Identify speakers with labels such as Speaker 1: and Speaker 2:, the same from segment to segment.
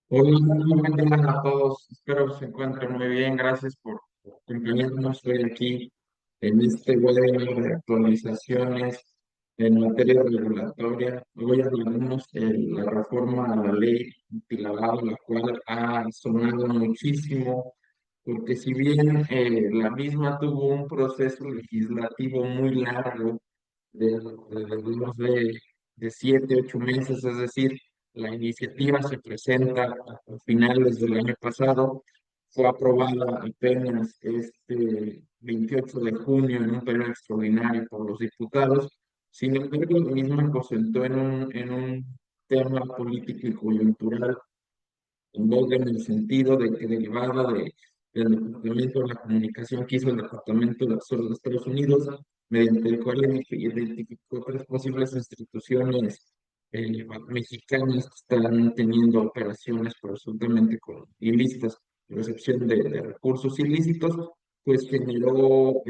Speaker 1: Hola, muy buen día a todos. Espero que se encuentren muy bien. Gracias por acompañarnos hoy aquí en este webinar de actualizaciones en materia regulatoria. Hoy hablaremos de la reforma a la ley antilavado, la cual ha sonado muchísimo, porque si bien la misma tuvo un proceso legislativo muy largo, de 7, 8 meses, es decir, la iniciativa se presenta a finales del año pasado, fue aprobada apenas este 28 de junio en un periodo extraordinario por los diputados. Sin embargo, la misma concentró en un tema político y coyuntural en voz en el sentido de que derivada del Departamento de la Comunicación que hizo el Departamento de Tesoro de Estados Unidos, mediante el cual identificó tres posibles instituciones mexicanas que están teniendo operaciones presuntamente ilícitas, recepción de recursos ilícitos, pues generó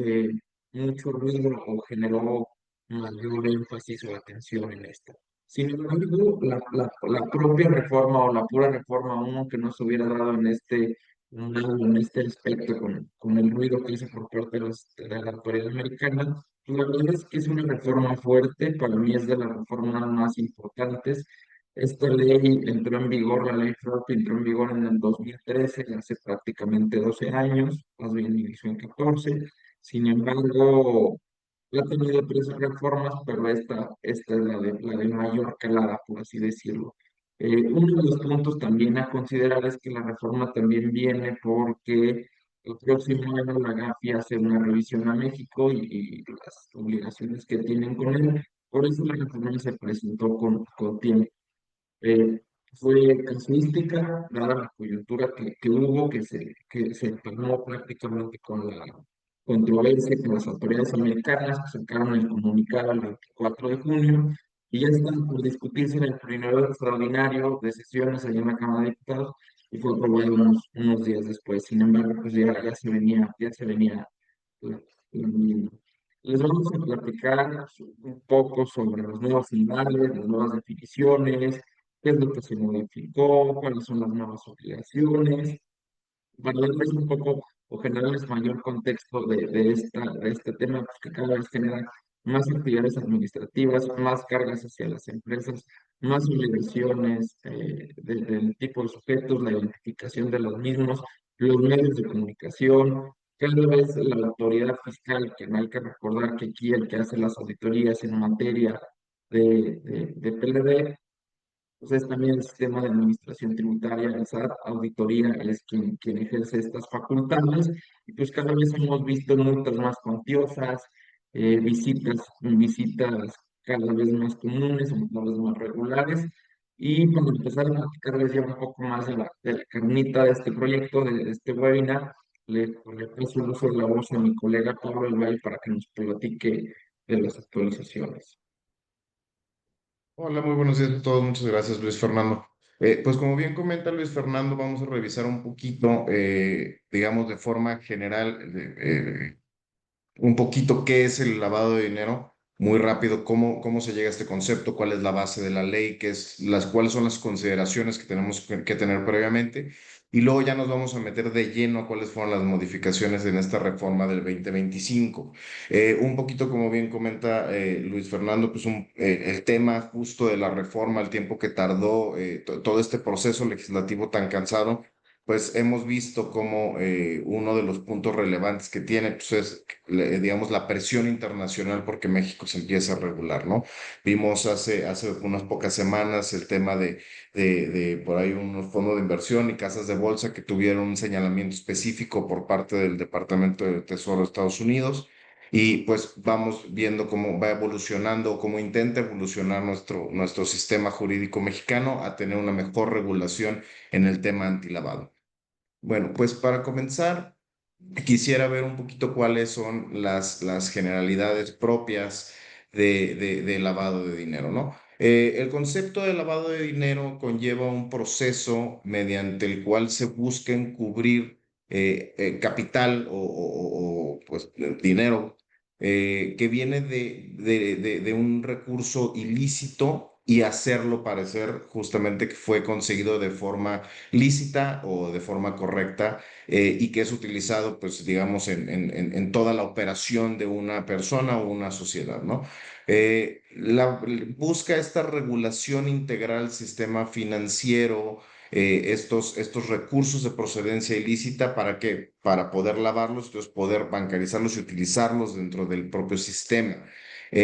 Speaker 1: mucho ruido o generó mayor énfasis o atención en esto. Sin embargo, la propia reforma o la pura reforma uno que no se hubiera dado en este aspecto con el ruido que hizo por parte de la autoridad americana, la verdad es que es una reforma fuerte, para mí es de las reformas más importantes. Esta ley entró en vigor, la ley FROP entró en vigor en el 2013, hace prácticamente 12 años, más bien inició en 14. Sin embargo, ha tenido tres reformas, pero esta es la de mayor calada, por así decirlo. Uno de los puntos también a considerar es que la reforma también viene porque el próximo año la GAFI hace una revisión a México y las obligaciones que tienen con él. Por eso la reforma se presentó con tiempo. Eh, Fue casuística, dada la coyuntura que hubo, que se tomó prácticamente con la controversia con las autoridades americanas, que sacaron el comunicado el 24 de junio, y ya están por discutirse en el primero extraordinario de sesiones allá en la Cámara de Diputados, y fue aprobado unos días después. Sin embargo, pues ya se venía. eh, eh, Les vamos a platicar un poco sobre los nuevos umbrales, las nuevas definiciones, qué es lo que se modificó, cuáles son las nuevas obligaciones, para darles un poco o generarles mayor contexto de este tema, pues, que cada vez genera más actividades administrativas, más cargas hacia las empresas, más obligaciones del tipo de sujetos, la identificación de los mismos, los medios de comunicación. Cada vez la autoridad fiscal, que no hay que recordar que aquí el que hace las auditorías en materia de PLD, pues es también el sistema de administración tributaria, el SAT, auditoría, es quien ejerce estas facultades, y pues cada vez hemos visto multas más cuantiosas, visitas cada vez más comunes, cada vez más regulares, y para empezar a platicarles ya un poco más de la carnita de este proyecto, de este webinar, le paso el uso de la voz a mi colega Pablo Elbay para que nos platique de las actualizaciones.
Speaker 2: Hola, muy buenos días a todos. Muchas gracias, Luis Fernando. Pues como bien comenta Luis Fernando, vamos a revisar un poquito, digamos, de forma general, un poquito qué es el lavado de dinero, muy rápido, cómo se llega a este concepto, cuál es la base de la ley, cuáles son las consideraciones que tenemos que tener previamente, y luego ya nos vamos a meter de lleno a cuáles fueron las modificaciones en esta reforma del 2025. Un poquito, como bien comenta Luis Fernando, pues el tema justo de la reforma, el tiempo que tardó, todo este proceso legislativo tan cansado, pues hemos visto como uno de los puntos relevantes que tiene, pues es, digamos, la presión internacional porque México se empieza a regular, ¿no? Vimos hace unas pocas semanas el tema de por ahí unos fondos de inversión y casas de bolsa que tuvieron un señalamiento específico por parte del Departamento del Tesoro de Estados Unidos. Y pues vamos viendo cómo va evolucionando, cómo intenta evolucionar nuestro sistema jurídico mexicano a tener una mejor regulación en el tema antilavado. Bueno, pues para comenzar, quisiera ver un poquito cuáles son las generalidades propias de lavado de dinero, ¿no? El concepto de lavado de dinero conlleva un proceso mediante el cual se busca encubrir capital pues, dinero que viene de un recurso ilícito y hacerlo parecer justamente que fue conseguido de forma lícita o de forma correcta, y que es utilizado, pues, digamos, en toda la operación de una persona o una sociedad, ¿no? Busca esta regulación integral del sistema financiero, estos recursos de procedencia ilícita, ¿para qué? Para poder lavarlos, entonces poder bancarizarlos y utilizarlos dentro del propio sistema. No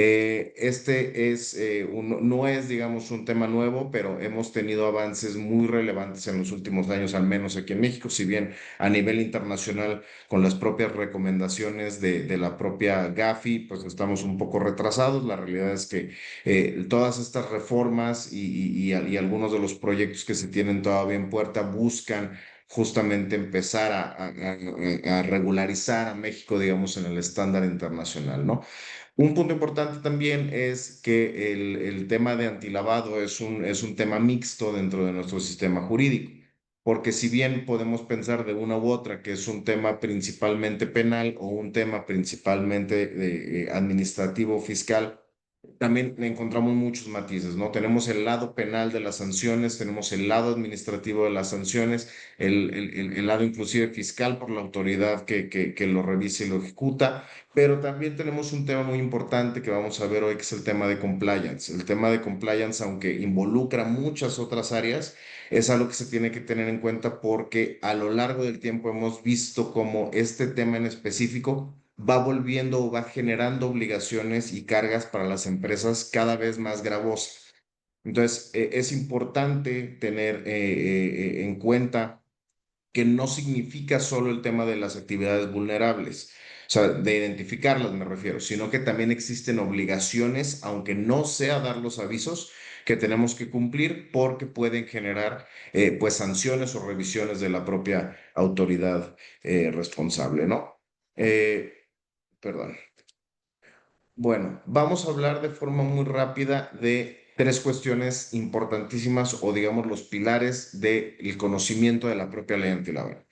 Speaker 2: es, digamos, un tema nuevo, pero hemos tenido avances muy relevantes en los últimos años, al menos aquí en México, si bien a nivel internacional, con las propias recomendaciones de la propia Gafi, pues estamos un poco retrasados. La realidad es que todas estas reformas y algunos de los proyectos que se tienen todavía en puerta buscan justamente empezar a regularizar a México, digamos, en el estándar internacional, ¿no? Un punto importante también es que el tema de antilavado es un tema mixto dentro de nuestro sistema jurídico, porque si bien podemos pensar de una u otra que es un tema principalmente penal o un tema principalmente administrativo fiscal, también encontramos muchos matices, ¿no? Tenemos el lado penal de las sanciones, tenemos el lado administrativo de las sanciones, el lado inclusive fiscal por la autoridad que lo revisa y lo ejecuta, pero también tenemos un tema muy importante que vamos a ver hoy, que es el tema de compliance. El tema de compliance, aunque involucra muchas otras áreas, es algo que se tiene que tener en cuenta porque a lo largo del tiempo hemos visto cómo este tema en específico va volviendo o va generando obligaciones y cargas para las empresas cada vez más gravosas. Entonces, es importante tener en cuenta que no significa solo el tema de las actividades vulnerables, o sea, de identificarlas me refiero, sino que también existen obligaciones, aunque no sea dar los avisos, que tenemos que cumplir porque pueden generar pues sanciones o revisiones de la propia autoridad responsable, ¿no? Eh, Perdón. Bueno, vamos a hablar de forma muy rápida de tres cuestiones importantísimas o digamos los pilares del conocimiento de la propia ley antilavado.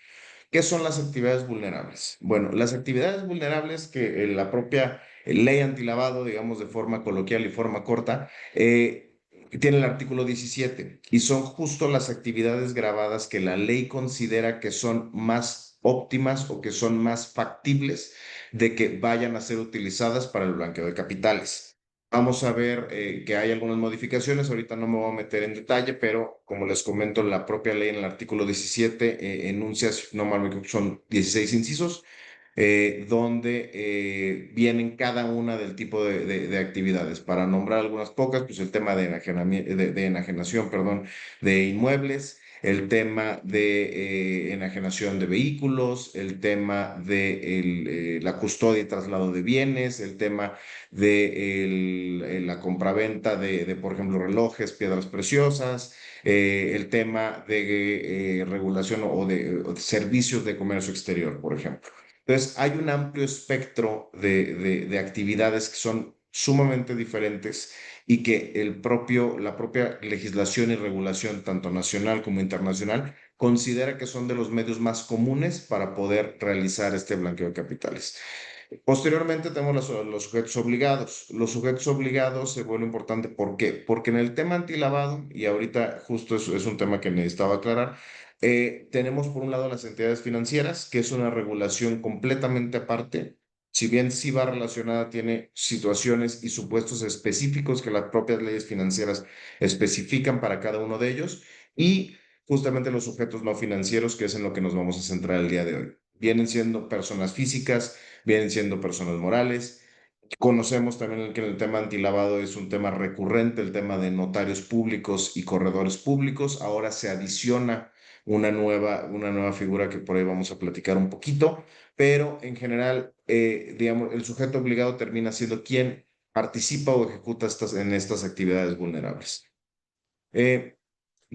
Speaker 2: ¿Qué son las actividades vulnerables? Bueno, las actividades vulnerables que la propia ley antilavado, digamos de forma coloquial y forma corta, tiene el artículo 17 y son justo las actividades grabadas que la ley considera que son más óptimas o que son más factibles de que vayan a ser utilizadas para el blanqueo de capitales. Vamos a ver que hay algunas modificaciones, ahorita no me voy a meter en detalle, pero como les comento, la propia ley en el artículo 17 enuncia, si no mal me equivoco, son 16 incisos, donde vienen cada una del tipo de actividades. Para nombrar algunas pocas, pues el tema de enajenación, perdón, de inmuebles, el tema de enajenación de vehículos, el tema de la custodia y traslado de bienes, el tema de la compraventa por ejemplo, relojes, piedras preciosas, el tema de regulación o de servicios de comercio exterior, por ejemplo. Entonces, hay un amplio espectro de actividades que son sumamente diferentes y que la propia legislación y regulación, tanto nacional como internacional, considera que son de los medios más comunes para poder realizar este blanqueo de capitales. Posteriormente tenemos los sujetos obligados. Los sujetos obligados se vuelven importantes. ¿Por qué? Porque en el tema antilavado, y ahorita justo es un tema que necesitaba aclarar, tenemos por un lado las entidades financieras, que es una regulación completamente aparte. Si bien sí va relacionada, tiene situaciones y supuestos específicos que las propias leyes financieras especifican para cada uno de ellos. Y justamente los sujetos no financieros, que es en lo que nos vamos a centrar el día de hoy. Vienen siendo personas físicas, vienen siendo personas morales. Conocemos también que el tema antilavado es un tema recurrente, el tema de notarios públicos y corredores públicos. Ahora se adiciona una nueva figura que por ahí vamos a platicar un poquito, pero en general, digamos, el sujeto obligado termina siendo quien participa o ejecuta en estas actividades vulnerables. Eh,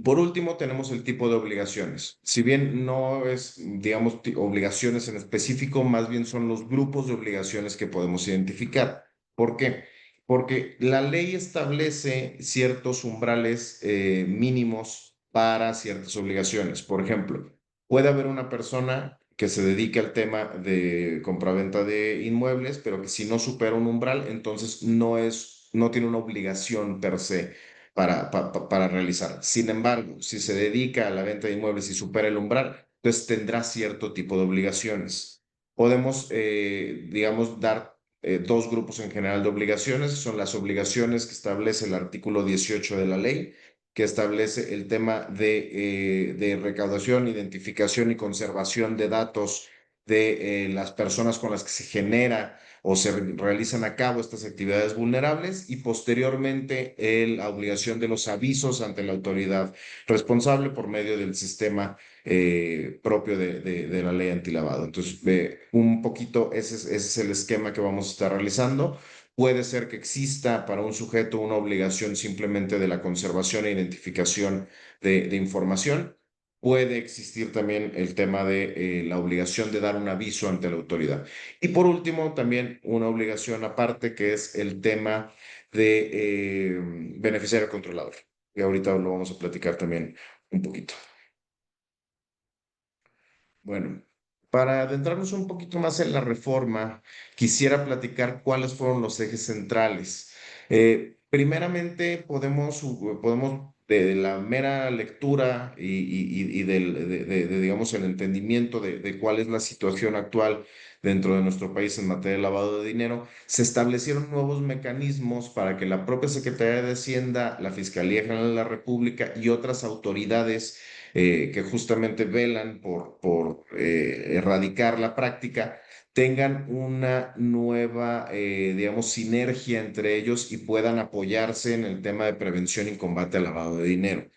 Speaker 2: por último, tenemos el tipo de obligaciones. Si bien no es, digamos, obligaciones en específico, más bien son los grupos de obligaciones que podemos identificar. ¿Por qué? Porque la ley establece ciertos umbrales mínimos para ciertas obligaciones. Por ejemplo, puede haber una persona que se dedique al tema de compraventa de inmuebles, pero que si no supera un umbral, entonces no tiene una obligación per se. para realizar. Sin embargo, si se dedica a la venta de inmuebles y supera el umbral, entonces tendrá cierto tipo de obligaciones. Podemos, digamos, dar dos grupos en general de obligaciones. Son las obligaciones que establece el artículo 18 de la ley, que establece el tema de recaudación, identificación y conservación de datos de las personas con las que se genera o se realizan a cabo estas actividades vulnerables, y posteriormente la obligación de los avisos ante la autoridad responsable por medio del sistema propio de la ley antilavado. Entonces, un poquito ese es el esquema que vamos a estar realizando. Puede ser que exista para un sujeto una obligación simplemente de la conservación e identificación de información. Puede existir también el tema de la obligación de dar un aviso ante la autoridad. Y por último, también una obligación aparte, que es el tema de beneficiario controlador. Y ahorita lo vamos a platicar también un poquito. Bueno, para adentrarnos un poquito más en la reforma, quisiera platicar cuáles fueron los ejes centrales. Primeramente, podemos de la mera lectura y digamos, el entendimiento de cuál es la situación actual dentro de nuestro país en materia de lavado de dinero, se establecieron nuevos mecanismos para que la propia Secretaría de Hacienda, la Fiscalía General de la República y otras autoridades que justamente velan por erradicar la práctica, tengan una nueva, digamos, sinergia entre ellos y puedan apoyarse en el tema de prevención y combate al lavado de dinero.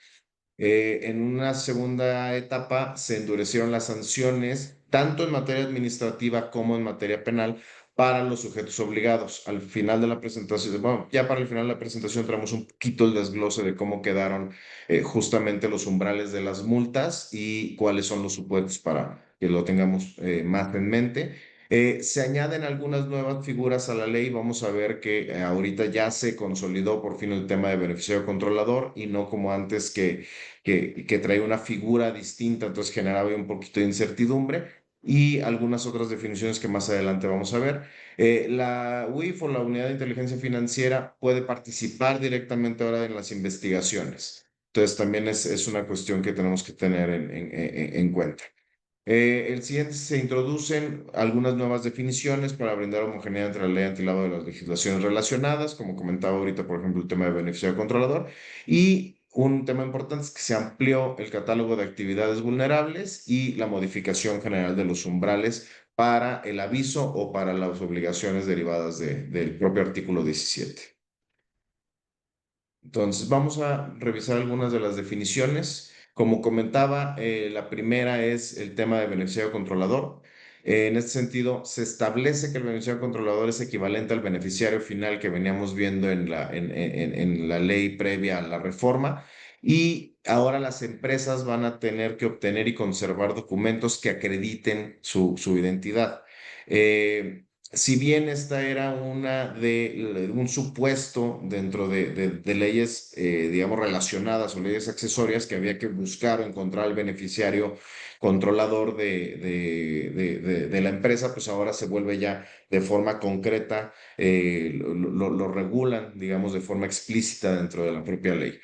Speaker 2: En una segunda etapa se endurecieron las sanciones, tanto en materia administrativa como en materia penal, para los sujetos obligados. Al final de la presentación, bueno, ya para el final de la presentación traemos un poquito el desglose de cómo quedaron justamente los umbrales de las multas y cuáles son los supuestos para que lo tengamos más en mente. Se añaden algunas nuevas figuras a la ley. Vamos a ver que ahorita ya se consolidó por fin el tema de beneficiario controlador y no como antes que traía una figura distinta, entonces generaba un poquito de incertidumbre, y algunas otras definiciones que más adelante vamos a ver. La UIF o la Unidad de Inteligencia Financiera puede participar directamente ahora en las investigaciones. Entonces también es una cuestión que tenemos que tener en cuenta. El siguiente se introducen algunas nuevas definiciones para brindar homogeneidad entre la ley antilado de las legislaciones relacionadas, como comentaba ahorita, por ejemplo, el tema de beneficiario controlador. Y un tema importante es que se amplió el catálogo de actividades vulnerables y la modificación general de los umbrales para el aviso o para las obligaciones derivadas del propio artículo 17. Entonces, vamos a revisar algunas de las definiciones. Como comentaba, la primera es el tema de beneficiario controlador. En este sentido, se establece que el beneficiario controlador es equivalente al beneficiario final que veníamos viendo en la ley previa a la reforma, y ahora las empresas van a tener que obtener y conservar documentos que acrediten su identidad. Si bien esta era un supuesto dentro de leyes, digamos, relacionadas o leyes accesorias, que había que buscar o encontrar el beneficiario controlador de la empresa, pues ahora se vuelve ya de forma concreta, lo regulan, digamos, de forma explícita dentro de la propia ley.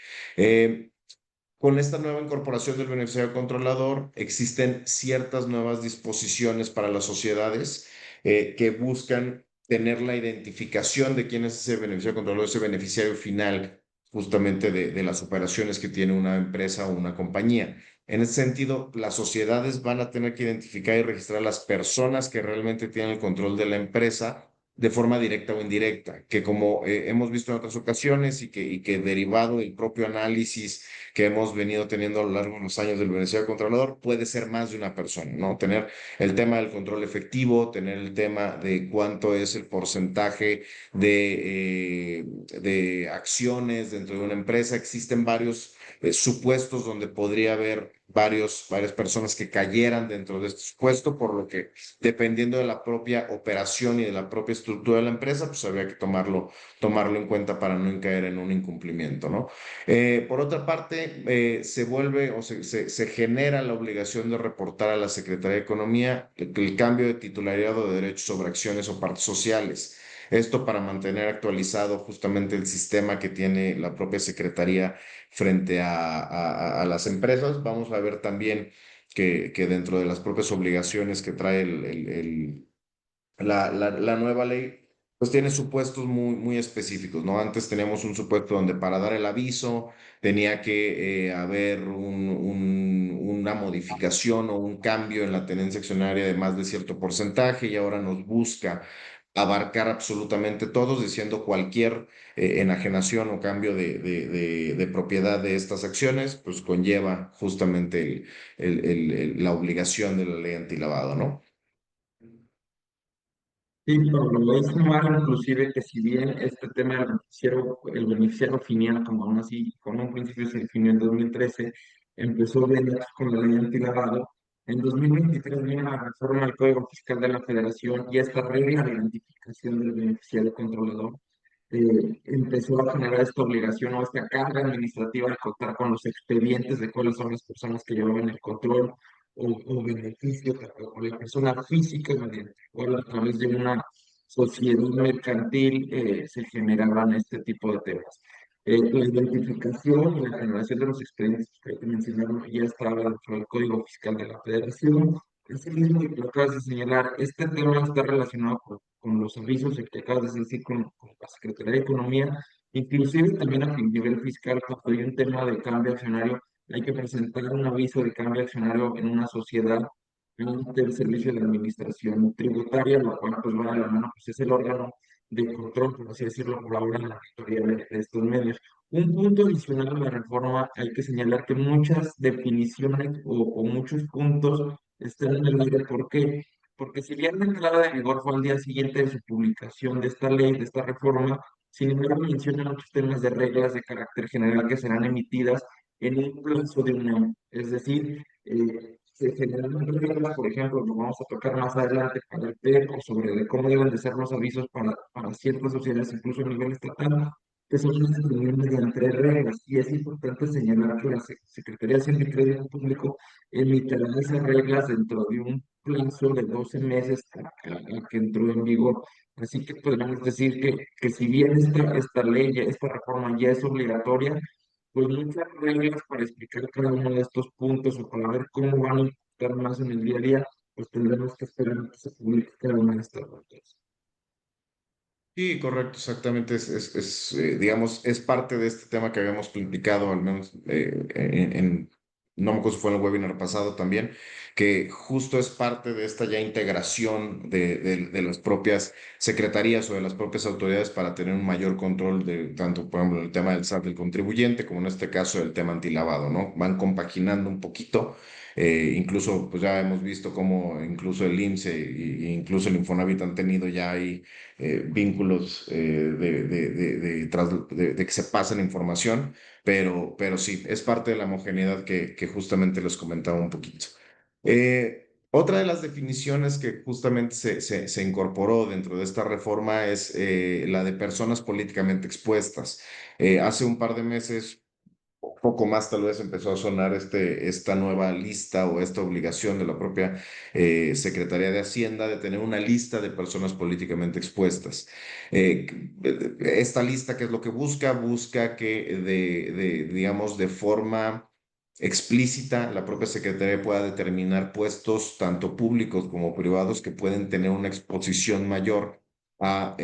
Speaker 2: Con esta nueva incorporación del beneficiario controlador, existen ciertas nuevas disposiciones para las sociedades que buscan tener la identificación de quién es ese beneficiario controlador, ese beneficiario final, justamente de las operaciones que tiene una empresa o una compañía. En ese sentido, las sociedades van a tener que identificar y registrar las personas que realmente tienen el control de la empresa de forma directa o indirecta, que como hemos visto en otras ocasiones y que derivado del propio análisis que hemos venido teniendo a lo largo de los años del beneficiario controlador, puede ser más de una persona, ¿no? Tener el tema del control efectivo, tener el tema de cuánto es el porcentaje de acciones dentro de una empresa. Existen varios supuestos donde podría haber varias personas que cayeran dentro de este supuesto, por lo que dependiendo de la propia operación y de la propia estructura de la empresa, pues habría que tomarlo en cuenta para no caer en un incumplimiento, ¿no? Por otra parte, se vuelve o se genera la obligación de reportar a la Secretaría de Economía el cambio de titularidad o de derechos sobre acciones o partes sociales. Esto para mantener actualizado justamente el sistema que tiene la propia Secretaría frente a las empresas. Vamos a ver también que dentro de las propias obligaciones que trae la nueva ley, pues tiene supuestos muy específicos, ¿no? Antes teníamos un supuesto donde para dar el aviso tenía que haber una modificación o un cambio en la tenencia accionaria de más de cierto porcentaje y ahora nos busca abarcar absolutamente todos, diciendo cualquier enajenación o cambio de propiedad de estas acciones, pues conlleva justamente la obligación de la ley antilavado, ¿no?
Speaker 1: Sí, Pablo, es sumar inclusive que si bien este tema del beneficiario, el beneficiario final, como aún así, con un principio se definió en 2013, empezó bien con la ley antilavado. En 2023 vino la reforma del Código Fiscal de la Federación y esta regla de identificación del beneficiario controlador empezó a generar esta obligación o esta carga administrativa de contar con los expedientes de cuáles son las personas que llevaban el control o beneficio, o la persona física mediante cual a través de una sociedad mercantil se generaban este tipo de temas. La identificación y la generación de los expedientes que mencionaron ya estaba dentro del Código Fiscal de la Federación. Asimismo, y lo acabas de señalar, este tema está relacionado con los avisos que acabas de decir con la Secretaría de Economía, inclusive también a nivel fiscal, cuando hay un tema de cambio accionario, hay que presentar un aviso de cambio accionario en una sociedad ante el Servicio de Administración Tributaria, lo cual pues va de la mano, pues es el órgano de control, por así decirlo, por ahora en la auditoría de estos medios. Un punto adicional a la reforma, hay que señalar que muchas definiciones o muchos puntos están en el aire. ¿Por qué? Porque si bien la entrada de vigor fue al día siguiente de su publicación de esta ley, de esta reforma, sin embargo menciona muchos temas de reglas de carácter general que serán emitidas en un plazo de un año. Es decir, se generan reglas, por ejemplo, lo vamos a tocar más adelante para el PEC o sobre de cómo deben de ser los avisos para ciertas sociedades, incluso a nivel estatal, que son las mediante reglas. Y es importante señalar que la Secretaría de Hacienda y Crédito Público emitirá esas reglas dentro de un plazo de 12 meses a que entró en vigor. Así que podríamos decir que si bien esta ley, esta reforma ya es obligatoria, pues muchas reglas para explicar cada uno de estos puntos o para ver cómo van a impactar más en el día a día, pues tendremos que esperar a que se publique cada una de estas reglas.
Speaker 2: Sí, correcto, exactamente. Digamos, es parte de este tema que habíamos platicado, al menos no me acuerdo si fue en el webinar pasado también, que justo es parte de esta ya integración de las propias secretarías o de las propias autoridades para tener un mayor control de tanto, por ejemplo, el tema del SAT del contribuyente, como en este caso el tema antilavado, ¿no? Van compaginando un poquito. Incluso, pues ya hemos visto cómo incluso el IMSS e incluso el Infonavit han tenido ya ahí vínculos de que se pasen información, pero sí, es parte de la homogeneidad que justamente les comentaba un poquito. Otra de las definiciones que justamente se incorporó dentro de esta reforma es la de personas políticamente expuestas. Hace un par de meses poco más tal vez empezó a sonar esta nueva lista o esta obligación de la propia Secretaría de Hacienda de tener una lista de personas políticamente expuestas. Eh, Esta lista, ¿qué es lo que busca? Busca que digamos, de forma explícita la propia Secretaría pueda determinar puestos tanto públicos como privados que pueden tener una exposición mayor a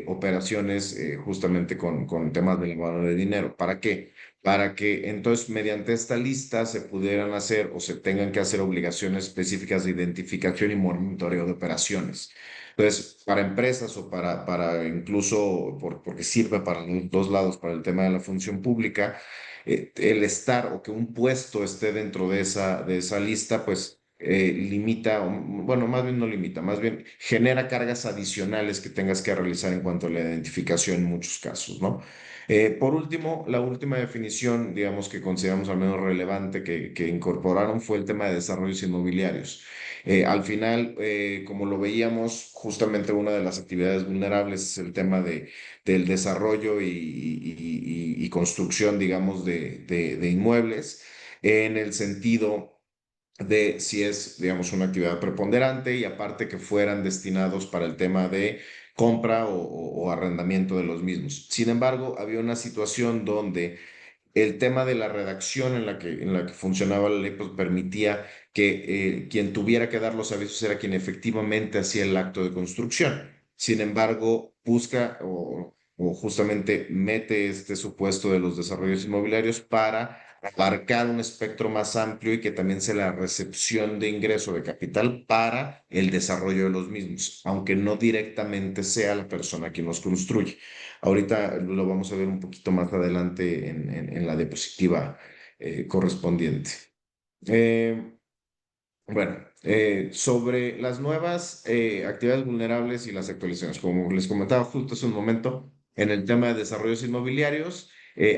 Speaker 2: operaciones justamente con temas de lavado de dinero. ¿Para qué? Para que entonces mediante esta lista se pudieran hacer o se tengan que hacer obligaciones específicas de identificación y monitoreo de operaciones. Entonces, para empresas o para incluso, porque sirve para los dos lados, para el tema de la función pública, el estar o que un puesto esté dentro de esa lista, pues limita, bueno, más bien no limita, más bien genera cargas adicionales que tengas que realizar en cuanto a la identificación en muchos casos, ¿no? Por último, la última definición, digamos, que consideramos al menos relevante que incorporaron fue el tema de desarrollos inmobiliarios. Al final, como lo veíamos, justamente una de las actividades vulnerables es el tema del desarrollo y construcción, digamos, de inmuebles, en el sentido de si es, digamos, una actividad preponderante y aparte que fueran destinados para el tema de compra o arrendamiento de los mismos. Sin embargo, había una situación donde el tema de la redacción en la que funcionaba la ley pues, permitía que quien tuviera que dar los avisos era quien efectivamente hacía el acto de construcción. Sin embargo, busca o justamente mete este supuesto de los desarrollos inmobiliarios para abarcar un espectro más amplio y que también sea la recepción de ingreso de capital para el desarrollo de los mismos, aunque no directamente sea la persona quien los construye. Ahorita lo vamos a ver un poquito más adelante en la diapositiva correspondiente. Eh, sobre las nuevas actividades vulnerables y las actualizaciones, como les comentaba justo hace un momento, en el tema de desarrollos inmobiliarios,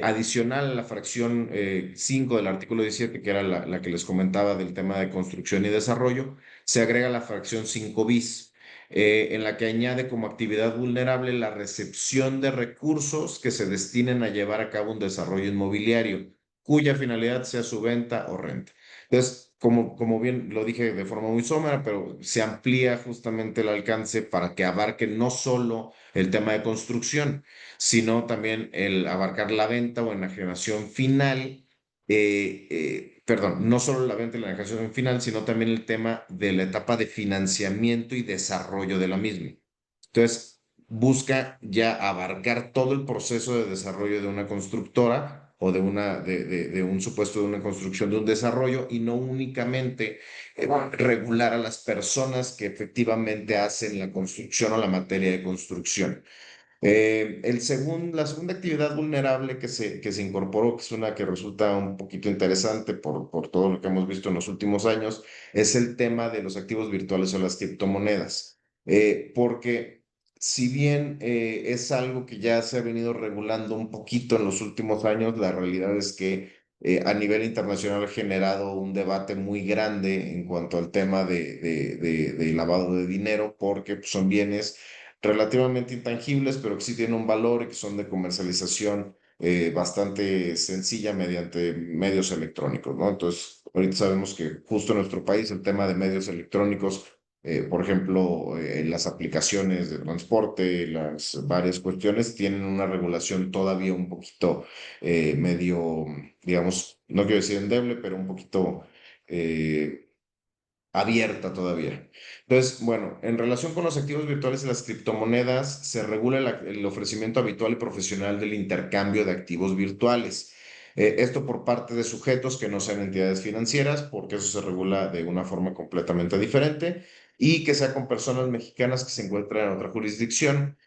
Speaker 2: adicional a la fracción 5 del artículo 17, que era la que les comentaba del tema de construcción y desarrollo, se agrega la fracción 5 bis, en la que añade como actividad vulnerable la recepción de recursos que se destinen a llevar a cabo un desarrollo inmobiliario, cuya finalidad sea su venta o renta. Entonces, como bien lo dije de forma muy somera, pero se amplía justamente el alcance para que abarque no solo el tema de construcción, sino también el abarcar la venta o enajenación final, perdón, no solo la venta y la enajenación final, sino también el tema de la etapa de financiamiento y desarrollo de la misma. Entonces, busca ya abarcar todo el proceso de desarrollo de una constructora o de un supuesto de una construcción de un desarrollo y no únicamente regular a las personas que efectivamente hacen la construcción o la materia de construcción. La segunda actividad vulnerable que se incorporó, que es una que resulta un poquito interesante por todo lo que hemos visto en los últimos años, es el tema de los activos virtuales o las criptomonedas. Porque si bien es algo que ya se ha venido regulando un poquito en los últimos años, la realidad es que a nivel internacional ha generado un debate muy grande en cuanto al tema de lavado de dinero, porque son bienes relativamente intangibles, pero que sí tienen un valor y que son de comercialización bastante sencilla mediante medios electrónicos, ¿no? Entonces, ahorita sabemos que justo en nuestro país el tema de medios electrónicos, por ejemplo, las aplicaciones de transporte, las varias cuestiones, tienen una regulación todavía un poquito medio, digamos, no quiero decir endeble, pero un poquito abierta todavía. Entonces, bueno, en relación con los activos virtuales y las criptomonedas, se regula el ofrecimiento habitual y profesional del intercambio de activos virtuales. Esto por parte de sujetos que no sean entidades financieras, porque eso se regula de una forma completamente diferente, y que sea con personas mexicanas que se encuentran en otra jurisdicción.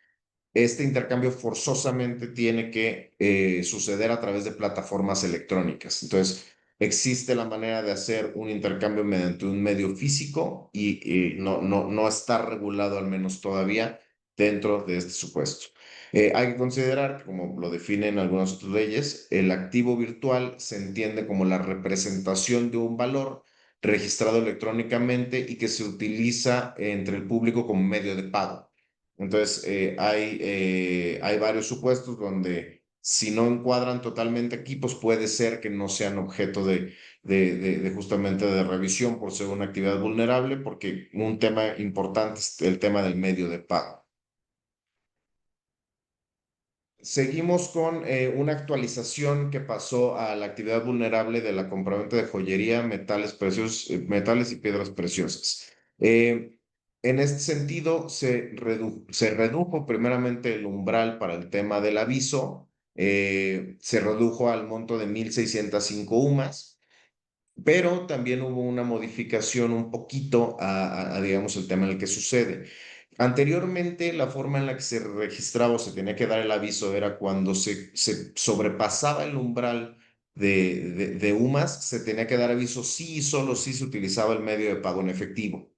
Speaker 2: Este intercambio forzosamente tiene que suceder a través de plataformas electrónicas. Entonces, existe la manera de hacer un intercambio mediante un medio físico y no está regulado al menos todavía dentro de este supuesto. Hay que considerar que, como lo definen algunas otras leyes, el activo virtual se entiende como la representación de un valor registrado electrónicamente y que se utiliza entre el público como medio de pago. Entonces, hay varios supuestos donde si no encuadran totalmente aquí, pues puede ser que no sean objeto de justamente de revisión por ser una actividad vulnerable, porque un tema importante es el tema del medio de pago. Seguimos con una actualización que pasó a la actividad vulnerable de la compraventa de joyería, metales preciosos, metales y piedras preciosas. En este sentido, se redujo primeramente el umbral para el tema del aviso, se redujo al monto de 1.605 UMAS, pero también hubo una modificación un poquito digamos, el tema en el que sucede. Anteriormente, la forma en la que se registraba o se tenía que dar el aviso era cuando se sobrepasaba el umbral de UMAS, se tenía que dar aviso sí y solo si se utilizaba el medio de pago en efectivo.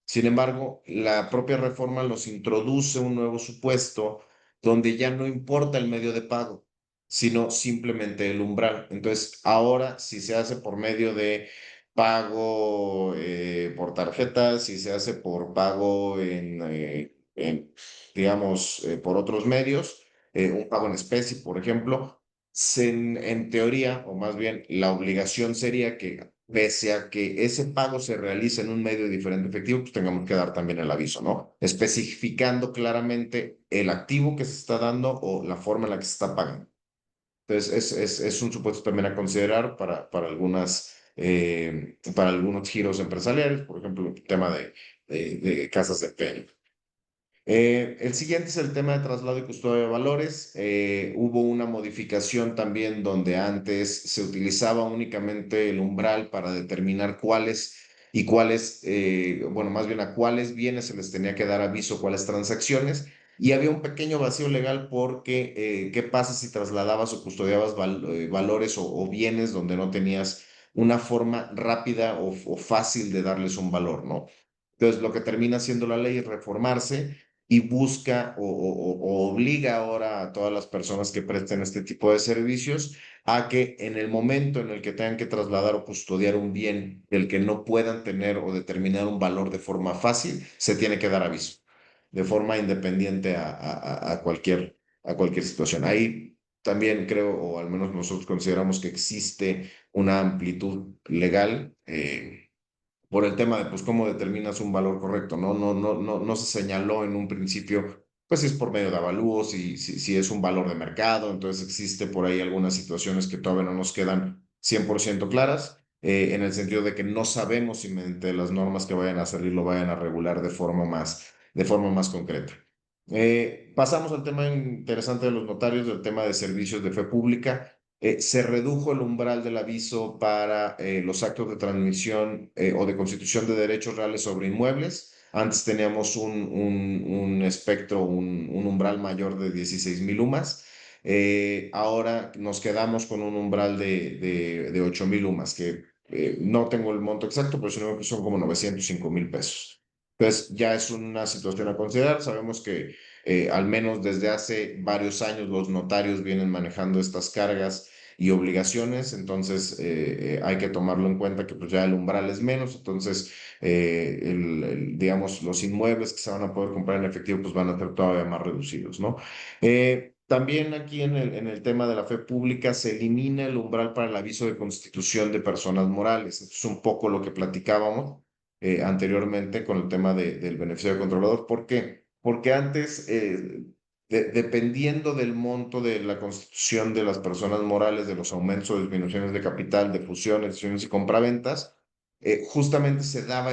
Speaker 2: Sin embargo, la propia reforma los introduce un nuevo supuesto donde ya no importa el medio de pago, sino simplemente el umbral. Entonces, ahora, si se hace por medio de pago por tarjeta, si se hace por pago digamos, por otros medios, un pago en especie, por ejemplo, en teoría, o más bien, la obligación sería que pese a que ese pago se realice en un medio diferente efectivo, pues tengamos que dar también el aviso, ¿no? Especificando claramente el activo que se está dando o la forma en la que se está pagando. Entonces, es un supuesto también a considerar para algunos giros empresariales, por ejemplo, el tema de casas de empeño. El siguiente es el tema de traslado y custodia de valores. Hubo una modificación también donde antes se utilizaba únicamente el umbral para determinar bueno, más bien a cuáles bienes se les tenía que dar aviso, cuáles transacciones. Y había un pequeño vacío legal porque, ¿qué pasa si trasladabas o custodiabas valores o bienes donde no tenías una forma rápida o fácil de darles un valor, ¿no? Entonces, lo que termina haciendo la ley es reformarse y busca o obliga ahora a todas las personas que presten este tipo de servicios a que en el momento en el que tengan que trasladar o custodiar un bien del que no puedan tener o determinar un valor de forma fácil, se tiene que dar aviso de forma independiente a cualquier situación. Ahí también creo, o al menos nosotros consideramos que existe una amplitud legal. Por el tema de pues cómo determinas un valor correcto, ¿no? No se señaló en un principio, pues si es por medio de avalúos, si es un valor de mercado, entonces existe por ahí algunas situaciones que todavía no nos quedan 100% claras, en el sentido de que no sabemos si mediante las normas que vayan a salir lo vayan a regular de forma más concreta. Pasamos al tema interesante de los notarios, del tema de servicios de fe pública. Se redujo el umbral del aviso para los actos de transmisión o de constitución de derechos reales sobre inmuebles. Antes teníamos un espectro, un umbral mayor de 16.000 UMAS. Ahora nos quedamos con un umbral de 8.000 UMAS, que no tengo el monto exacto, pero sino que son como 905.000 pesos. Entonces ya es una situación a considerar. Sabemos que al menos desde hace varios años los notarios vienen manejando estas cargas y obligaciones, entonces hay que tomarlo en cuenta que pues ya el umbral es menos, entonces digamos los inmuebles que se van a poder comprar en efectivo pues van a ser todavía más reducidos, ¿no? También aquí en el tema de la fe pública se elimina el umbral para el aviso de constitución de personas morales. Esto es un poco lo que platicábamos anteriormente con el tema del beneficio de controlador. ¿Por qué? Porque antes dependiendo del monto de la constitución de las personas morales, de los aumentos o disminuciones de capital, de fusiones, fusiones y compraventas, justamente se daba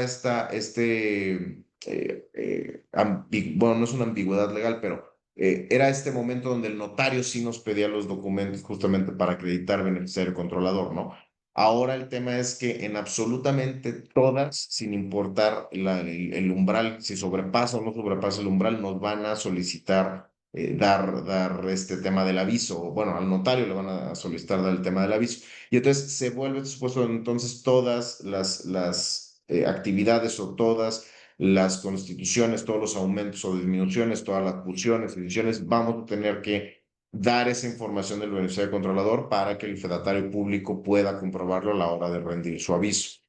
Speaker 2: bueno, no es una ambigüedad legal, pero era este momento donde el notario sí nos pedía los documentos justamente para acreditar beneficiario controlador, ¿no? Ahora el tema es que en absolutamente todas, sin importar el umbral, si sobrepasa o no sobrepasa el umbral, nos van a solicitar dar este tema del aviso, o bueno, al notario le van a solicitar dar el tema del aviso. Y entonces se vuelve supuesto, entonces todas las actividades o todas las constituciones, todos los aumentos o disminuciones, todas las fusiones, ediciones, vamos a tener que dar esa información del beneficiario controlador para que el fedatario público pueda comprobarlo a la hora de rendir su aviso.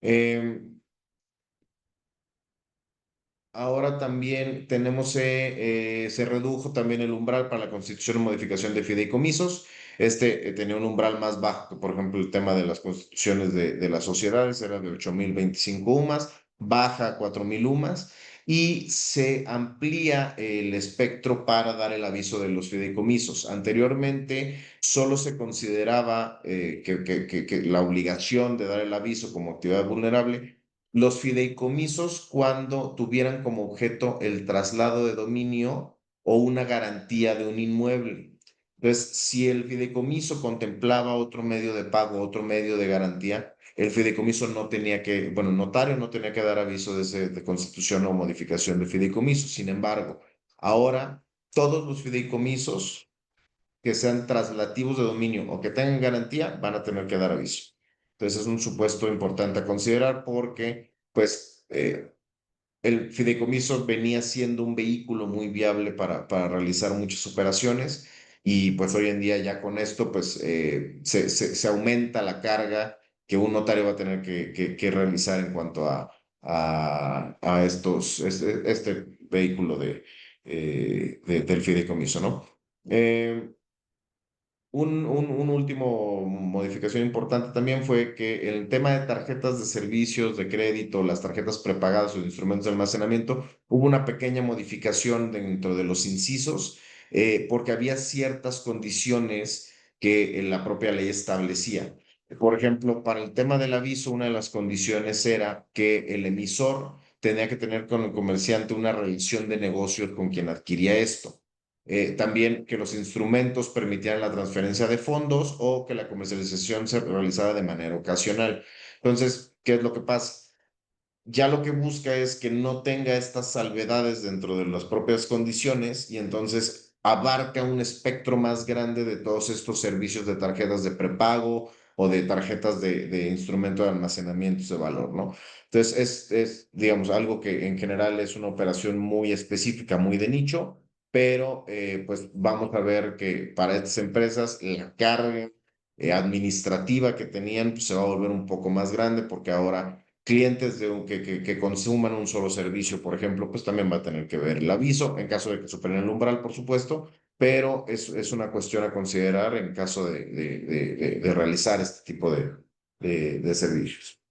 Speaker 2: Eh, Ahora también se redujo también el umbral para la constitución o modificación de fideicomisos. Tenía un umbral más bajo que, por ejemplo, el tema de las constituciones de las sociedades, era de 8.025 UMAS, baja a 4.000 UMAS, y se amplía el espectro para dar el aviso de los fideicomisos. Anteriormente solo se consideraba que la obligación de dar el aviso como actividad vulnerable los fideicomisos cuando tuvieran como objeto el traslado de dominio o una garantía de un inmueble. Entonces, si el fideicomiso contemplaba otro medio de pago, otro medio de garantía, el fideicomiso no tenía que, bueno, el notario no tenía que dar aviso de constitución o modificación de fideicomiso. Sin embargo, ahora todos los fideicomisos que sean traslativos de dominio o que tengan garantía van a tener que dar aviso. Entonces es un supuesto importante a considerar porque, pues, el fideicomiso venía siendo un vehículo muy viable para realizar muchas operaciones y pues hoy en día ya con esto, pues, se aumenta la carga que un notario va a tener que realizar en cuanto a este vehículo del fideicomiso, ¿no? un último modificación importante también fue que el tema de tarjetas de servicios de crédito, las tarjetas prepagadas o de instrumentos de almacenamiento, hubo una pequeña modificación dentro de los incisos, porque había ciertas condiciones que la propia ley establecía. Por ejemplo, para el tema del aviso, una de las condiciones era que el emisor tenía que tener con el comerciante una relación de negocios con quien adquiría esto. También que los instrumentos permitieran la transferencia de fondos o que la comercialización se realizara de manera ocasional. Entonces, ¿qué es lo que pasa? Ya lo que busca es que no tenga estas salvedades dentro de las propias condiciones y entonces abarca un espectro más grande de todos estos servicios de tarjetas de prepago o de tarjetas de instrumento de almacenamiento de valor, ¿no? Entonces, digamos, algo que en general es una operación muy específica, muy de nicho, pero pues vamos a ver que para estas empresas la carga administrativa que tenían pues, se va a volver un poco más grande porque ahora clientes que consuman un solo servicio, por ejemplo, pues también va a tener que ver el aviso, en caso de que superen el umbral, por supuesto, pero es una cuestión a considerar en caso de realizar este tipo de servicios.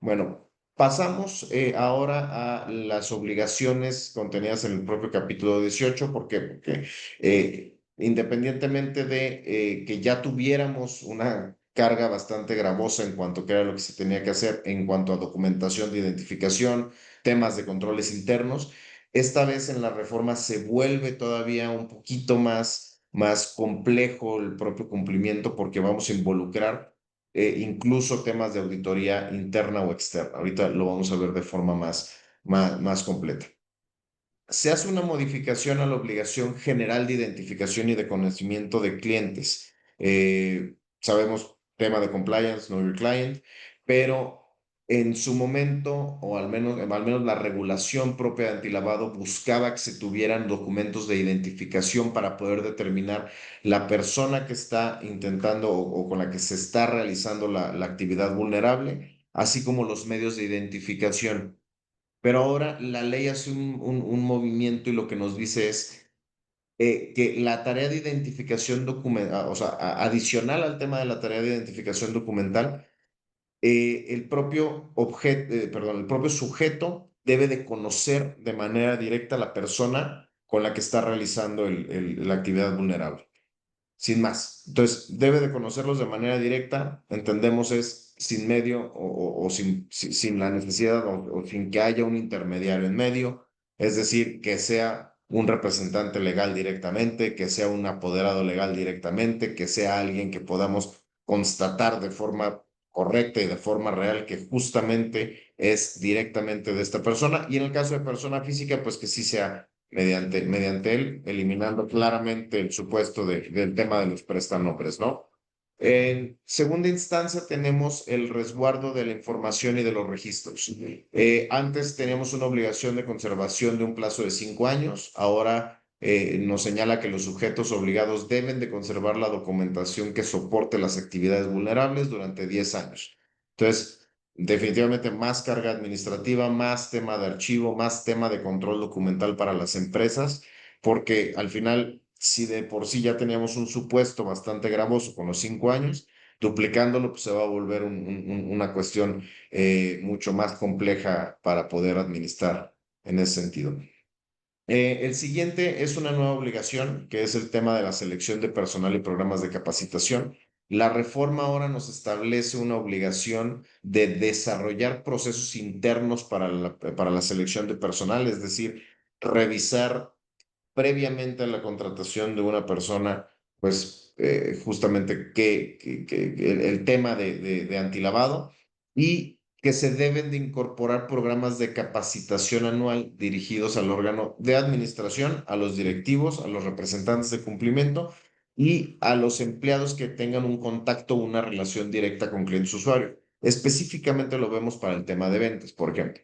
Speaker 2: Bueno, pasamos ahora a las obligaciones contenidas en el propio capítulo 18. ¿Por qué? Porque independientemente de que ya tuviéramos una carga bastante gravosa en cuanto a qué era lo que se tenía que hacer en cuanto a documentación de identificación, temas de controles internos, esta vez en la reforma se vuelve todavía un poquito más complejo el propio cumplimiento porque vamos a involucrar incluso temas de auditoría interna o externa. Ahorita lo vamos a ver de forma más completa. Se hace una modificación a la obligación general de identificación y de conocimiento de clientes. Sabemos tema de compliance, know your client, pero en su momento, o al menos la regulación propia de antilavado buscaba que se tuvieran documentos de identificación para poder determinar la persona que está intentando o con la que se está realizando la actividad vulnerable, así como los medios de identificación. Pero ahora la ley hace un movimiento y lo que nos dice es que la tarea de identificación documental, o sea, adicional al tema de la tarea de identificación documental, el propio sujeto debe de conocer de manera directa a la persona con la que está realizando la actividad vulnerable sin más. Entonces, debe de conocerlos de manera directa, entendemos es sin medio o sin la necesidad o sin que haya un intermediario en medio, es decir, que sea un representante legal directamente, que sea un apoderado legal directamente, que sea alguien que podamos constatar de forma correcta y de forma real que justamente es directamente de esta persona y en el caso de persona física, pues que sí sea mediante él, eliminando claramente el supuesto del tema de los prestanombres, ¿no? En segunda instancia tenemos el resguardo de la información y de los registros. Antes teníamos una obligación de conservación de un plazo de 5 años, ahora nos señala que los sujetos obligados deben de conservar la documentación que soporte las actividades vulnerables durante 10 años. Entonces, definitivamente más carga administrativa, más tema de archivo, más tema de control documental para las empresas, porque al final, si de por sí ya teníamos un supuesto bastante gravoso con los 5 años, duplicándolo, pues se va a volver una cuestión mucho más compleja para poder administrar en ese sentido. El siguiente es una nueva obligación, que es el tema de la selección de personal y programas de capacitación. La reforma ahora nos establece una obligación de desarrollar procesos internos para la selección de personal, es decir, revisar previamente a la contratación de una persona, pues justamente el tema de antilavado y que se deben de incorporar programas de capacitación anual dirigidos al órgano de administración, a los directivos, a los representantes de cumplimiento y a los empleados que tengan un contacto o una relación directa con clientes usuarios. Específicamente lo vemos para el tema de ventas, por ejemplo.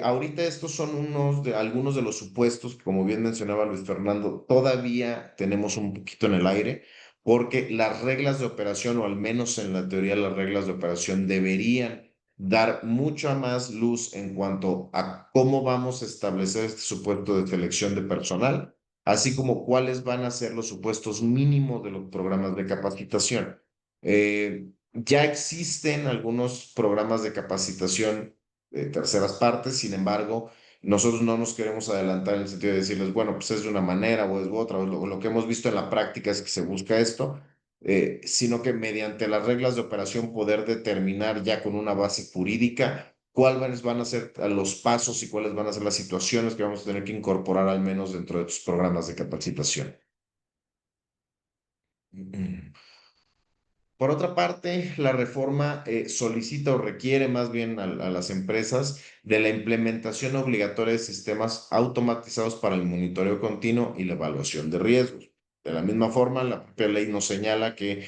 Speaker 2: Ahorita estos son algunos de los supuestos que, como bien mencionaba Luis Fernando, todavía tenemos un poquito en el aire, porque las reglas de operación, o al menos en la teoría las reglas de operación, deberían dar mucha más luz en cuanto a cómo vamos a establecer este supuesto de selección de personal, así como cuáles van a ser los supuestos mínimos de los programas de capacitación. Ya existen algunos programas de capacitación de terceras partes, sin embargo, nosotros no nos queremos adelantar en el sentido de decirles, bueno, pues es de una manera o es de otra, o lo que hemos visto en la práctica es que se busca esto, sino que mediante las reglas de operación poder determinar ya con una base jurídica cuáles van a ser los pasos y cuáles van a ser las situaciones que vamos a tener que incorporar al menos dentro de tus programas de capacitación. Por otra parte, la reforma solicita o requiere más bien a las empresas de la implementación obligatoria de sistemas automatizados para el monitoreo continuo y la evaluación de riesgos. De la misma forma, la propia ley nos señala que,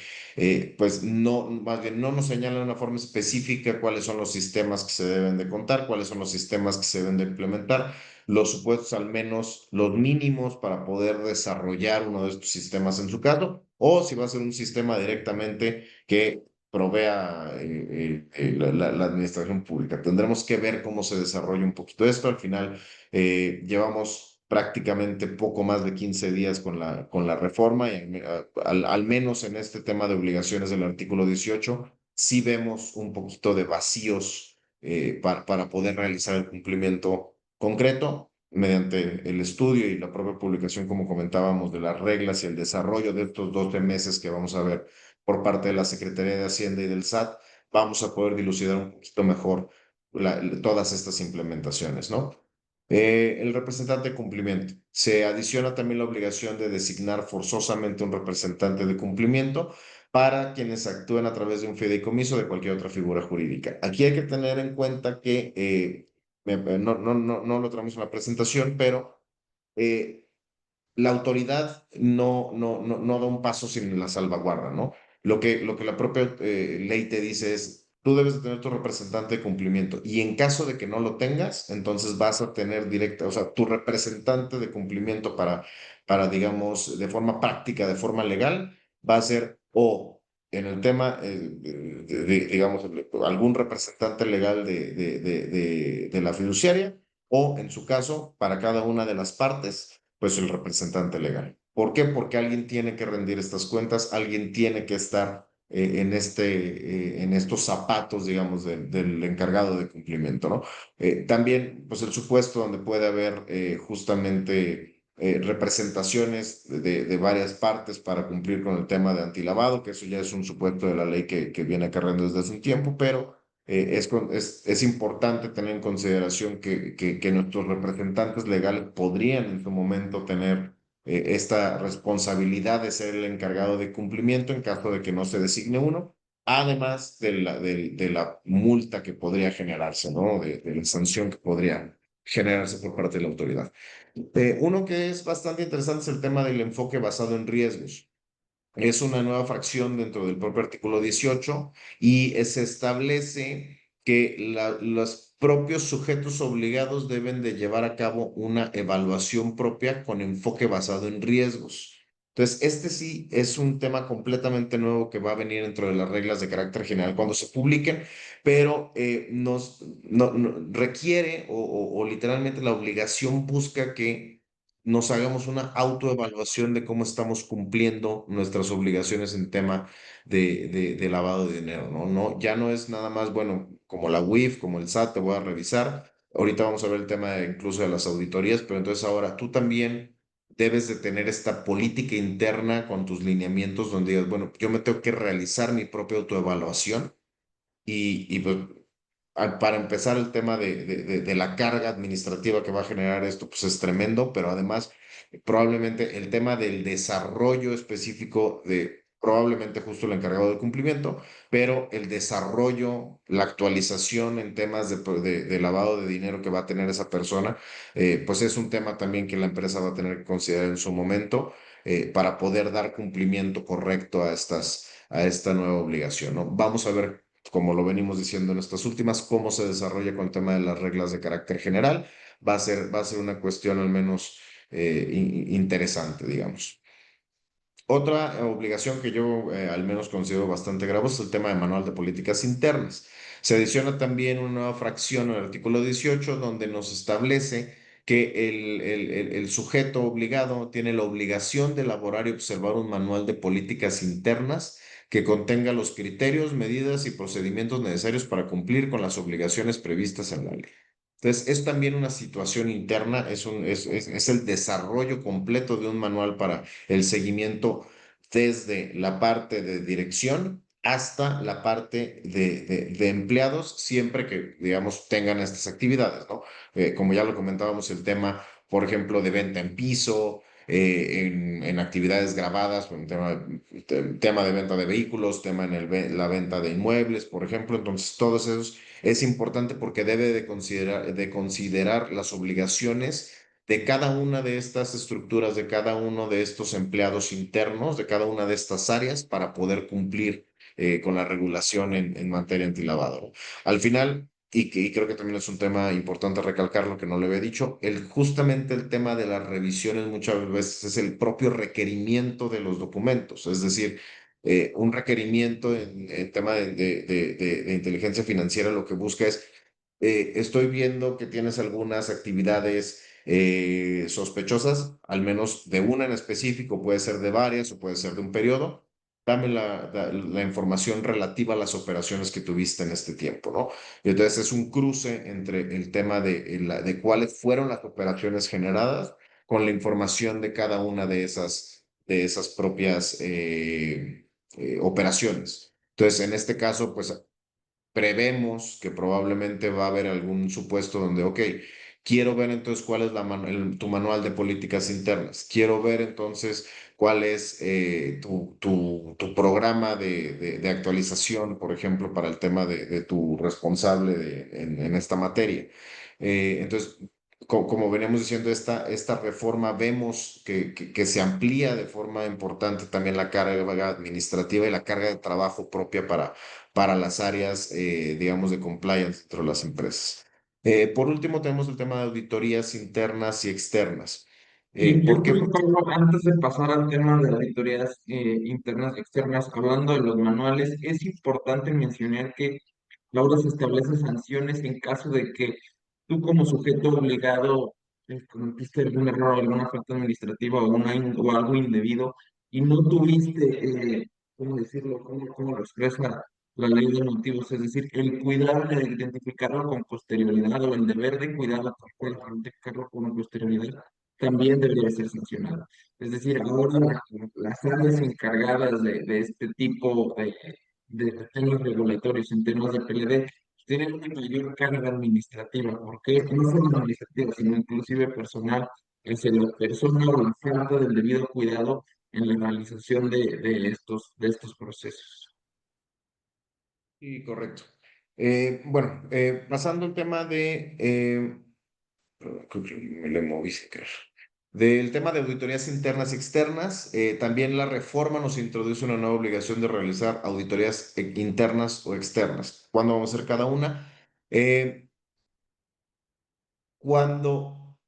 Speaker 2: pues no, más bien no nos señala de una forma específica cuáles son los sistemas que se deben de contar, cuáles son los sistemas que se deben de implementar, los supuestos al menos los mínimos para poder desarrollar uno de estos sistemas en su caso, o si va a ser un sistema directamente que provea la administración pública. Tendremos que ver cómo se desarrolla un poquito esto. Al final, llevamos prácticamente poco más de 15 días con la reforma y al menos en este tema de obligaciones del artículo 18, sí vemos un poquito de vacíos para poder realizar el cumplimiento concreto mediante el estudio y la propia publicación, como comentábamos, de las reglas y el desarrollo de estos 12 meses que vamos a ver por parte de la Secretaría de Hacienda y del SAT, vamos a poder dilucidar un poquito mejor todas estas implementaciones, ¿no? El representante de cumplimiento. Se adiciona también la obligación de designar forzosamente un representante de cumplimiento para quienes actúen a través de un fideicomiso o de cualquier otra figura jurídica. Aquí hay que tener en cuenta que no lo traemos en la presentación, pero eh, la autoridad no da un paso sin la salvaguarda, ¿no? Lo que la propia ley te dice es, tú debes de tener tu representante de cumplimiento y en caso de que no lo tengas, entonces vas a tener directa, o sea, tu representante de cumplimiento digamos, de forma práctica, de forma legal, va a ser o en el tema, digamos, algún representante legal de la fiduciaria o en su caso, para cada una de las partes pues el representante legal. ¿Por qué? Porque alguien tiene que rendir estas cuentas, alguien tiene que estar en estos zapatos, digamos, del encargado de cumplimiento, ¿no? También, pues el supuesto donde puede haber justamente representaciones de varias partes para cumplir con el tema de antilavado, que eso ya es un supuesto de la ley que viene acarreando desde hace un tiempo, pero es importante tener en consideración que nuestros representantes legales podrían en su momento tener esta responsabilidad de ser el encargado de cumplimiento en caso de que no se designe uno, además de la multa que podría generarse, ¿no? De la sanción que podría generarse por parte de la autoridad. Uno que es bastante interesante es el tema del enfoque basado en riesgos. Es una nueva fracción dentro del propio artículo 18 y se establece que los propios sujetos obligados deben de llevar a cabo una evaluación propia con enfoque basado en riesgos. Entonces, este sí es un tema completamente nuevo que va a venir dentro de las reglas de carácter general cuando se publiquen, pero requiere o literalmente la obligación busca que nos hagamos una autoevaluación de cómo estamos cumpliendo nuestras obligaciones en tema de lavado de dinero, ¿no? Ya no es nada más, bueno, como la UIF, como el SAT, te voy a revisar. Ahorita vamos a ver el tema incluso de las auditorías, pero entonces ahora tú también debes de tener esta política interna con tus lineamientos donde digas, bueno, yo me tengo que realizar mi propia autoevaluación y pues para empezar, el tema de la carga administrativa que va a generar esto, pues es tremendo, pero además, probablemente el tema del desarrollo específico de probablemente justo el encargado de cumplimiento, pero el desarrollo, la actualización en temas de lavado de dinero que va a tener esa persona, pues es un tema también que la empresa va a tener que considerar en su momento para poder dar cumplimiento correcto a esta nueva obligación, ¿no? Vamos a ver como lo venimos diciendo en estas últimas, cómo se desarrolla con el tema de las reglas de carácter general, va a ser una cuestión al menos interesante, digamos. Otra obligación que yo al menos considero bastante grave es el tema de manual de políticas internas. Se adiciona también una nueva fracción en el artículo 18 donde nos establece que el sujeto obligado tiene la obligación de elaborar y observar un manual de políticas internas que contenga los criterios, medidas y procedimientos necesarios para cumplir con las obligaciones previstas en la ley. Entonces, es también una situación interna, es el desarrollo completo de un manual para el seguimiento desde la parte de dirección hasta la parte de empleados, siempre que, digamos, tengan estas actividades, ¿no? Como ya lo comentábamos, el tema, por ejemplo, de venta en piso, en actividades grabadas, en tema de venta de vehículos, tema en la venta de inmuebles, por ejemplo. Entonces, todos esos es importante porque debe de considerar las obligaciones de cada una de estas estructuras, de cada uno de estos empleados internos, de cada una de estas áreas para poder cumplir con la regulación en materia antilavado. Al final, y creo que también es un tema importante recalcarlo que no le había dicho, justamente el tema de las revisiones muchas veces es el propio requerimiento de los documentos, es decir, un requerimiento en tema de inteligencia financiera lo que busca es, estoy viendo que tienes algunas actividades sospechosas, al menos de una en específico, puede ser de varias o puede ser de un periodo. Dame la información relativa a las operaciones que tuviste en este tiempo, ¿no? Y entonces es un cruce entre el tema de cuáles fueron las operaciones generadas con la información de cada una de esas propias operaciones. Entonces, en este caso, pues prevemos que probablemente va a haber algún supuesto donde, ok, quiero ver entonces cuál es tu manual de políticas internas, quiero ver entonces cuál es tu programa de actualización, por ejemplo, para el tema de tu responsable en esta materia. Entonces, como veníamos diciendo, esta reforma vemos que se amplía de forma importante también la carga administrativa y la carga de trabajo propia para las áreas, digamos, de compliance dentro de las empresas. Por último, tenemos el tema de auditorías internas y externas.
Speaker 1: Y yo
Speaker 2: ¿Por qué?
Speaker 1: creo, Pablo, antes de pasar al tema de auditorías internas y externas, hablando de los manuales, es importante mencionar que ahora se establecen sanciones en caso de que tú como sujeto obligado cometiste algún error, alguna falta administrativa o algo indebido y no tuviste, ¿cómo decirlo? ¿Cómo lo expresa la ley de motivos? Es decir, el cuidado de identificarlo con posterioridad o el deber de cuidado para identificarlo con posterioridad también debería ser sancionado. Es decir, ahora las áreas encargadas de este tipo de temas regulatorios en temas de PLD tienen una mayor carga administrativa, porque no solo administrativa, sino inclusive personal, hacia la persona o la falta del debido cuidado en la realización de estos procesos.
Speaker 2: Sí, correcto. Bueno, pasando al tema creo que me le moví sin querer. Del tema de auditorías internas y externas, también la reforma nos introduce una nueva obligación de realizar auditorías internas o externas. ¿Cuándo vamos a hacer cada una? Eh, Cuando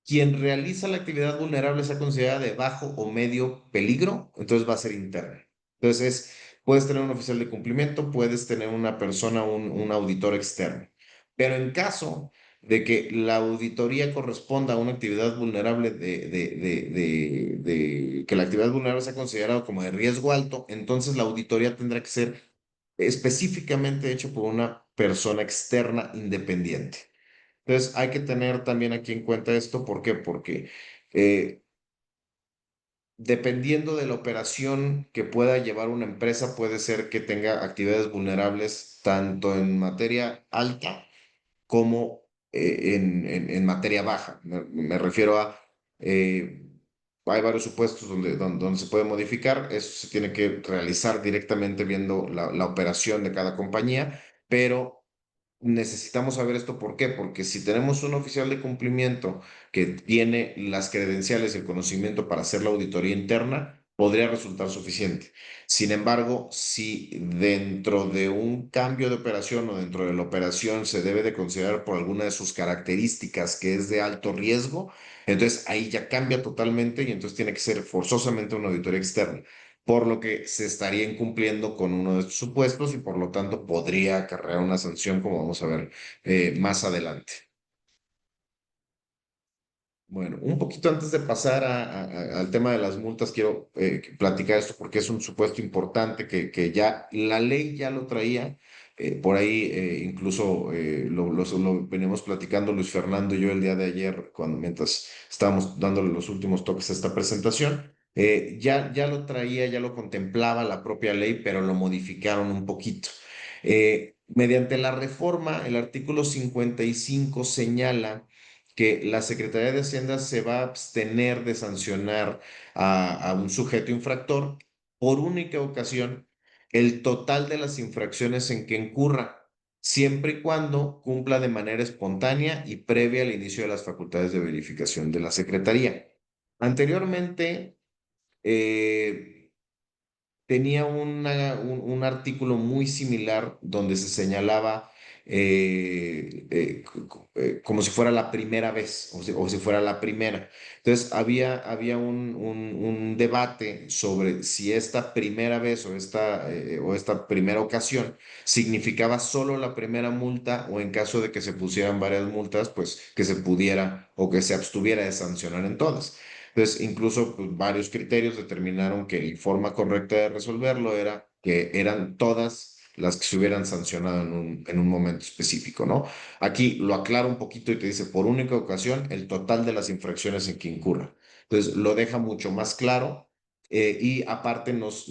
Speaker 2: quien realiza la actividad vulnerable sea considerada de bajo o medio peligro, entonces va a ser interna. Entonces, puedes tener un oficial de cumplimiento, puedes tener una persona, un auditor externo. Pero en caso de que la auditoría corresponda a una actividad vulnerable que la actividad vulnerable sea considerada como de riesgo alto, entonces la auditoría tendrá que ser específicamente hecha por una persona externa independiente. Entonces hay que tener también aquí en cuenta esto. ¿Por qué? Porque eh, dependiendo de la operación que pueda llevar una empresa, puede ser que tenga actividades vulnerables tanto en materia alta como en materia baja. Me refiero a, eh, hay varios supuestos donde se puede modificar. Eso se tiene que realizar directamente viendo la operación de cada compañía, pero necesitamos saber esto. ¿Por qué? Porque si tenemos un oficial de cumplimiento que tiene las credenciales y el conocimiento para hacer la auditoría interna, podría resultar suficiente. Sin embargo, si dentro de un cambio de operación o dentro de la operación se debe de considerar por alguna de sus características que es de alto riesgo, entonces ahí ya cambia totalmente y entonces tiene que ser forzosamente una auditoría externa, por lo que se estaría incumpliendo con uno de estos supuestos y por lo tanto podría acarrear una sanción, como vamos a ver más adelante. Bueno, un poquito antes de pasar al tema de las multas, quiero platicar esto porque es un supuesto importante que ya la ley ya lo traía. Por ahí incluso lo venimos platicando Luis Fernando y yo el día de ayer, mientras estábamos dándole los últimos toques a esta presentación. Ya lo traía, ya lo contemplaba la propia ley, pero lo modificaron un poquito. Mediante la reforma, el artículo 55 señala que la Secretaría de Hacienda se va a abstener de sancionar a un sujeto infractor por única ocasión el total de las infracciones en que incurra, siempre y cuando cumpla de manera espontánea y previa al inicio de las facultades de verificación de la Secretaría. Anteriormente, eh, tenía un artículo muy similar donde se señalaba como si fuera la primera vez o si fuera la primera. Entonces, había un debate sobre si esta primera vez o esta primera ocasión significaba solo la primera multa o en caso de que se pusieran varias multas, pues que se pudiera o que se abstuviera de sancionar en todas. Entonces, incluso pues, varios criterios determinaron que la forma correcta de resolverlo era que eran todas las que se hubieran sancionado en un momento específico, ¿no? Aquí lo aclara un poquito y te dice, por única ocasión, el total de las infracciones en que incurra. Entonces, lo deja mucho más claro y aparte nos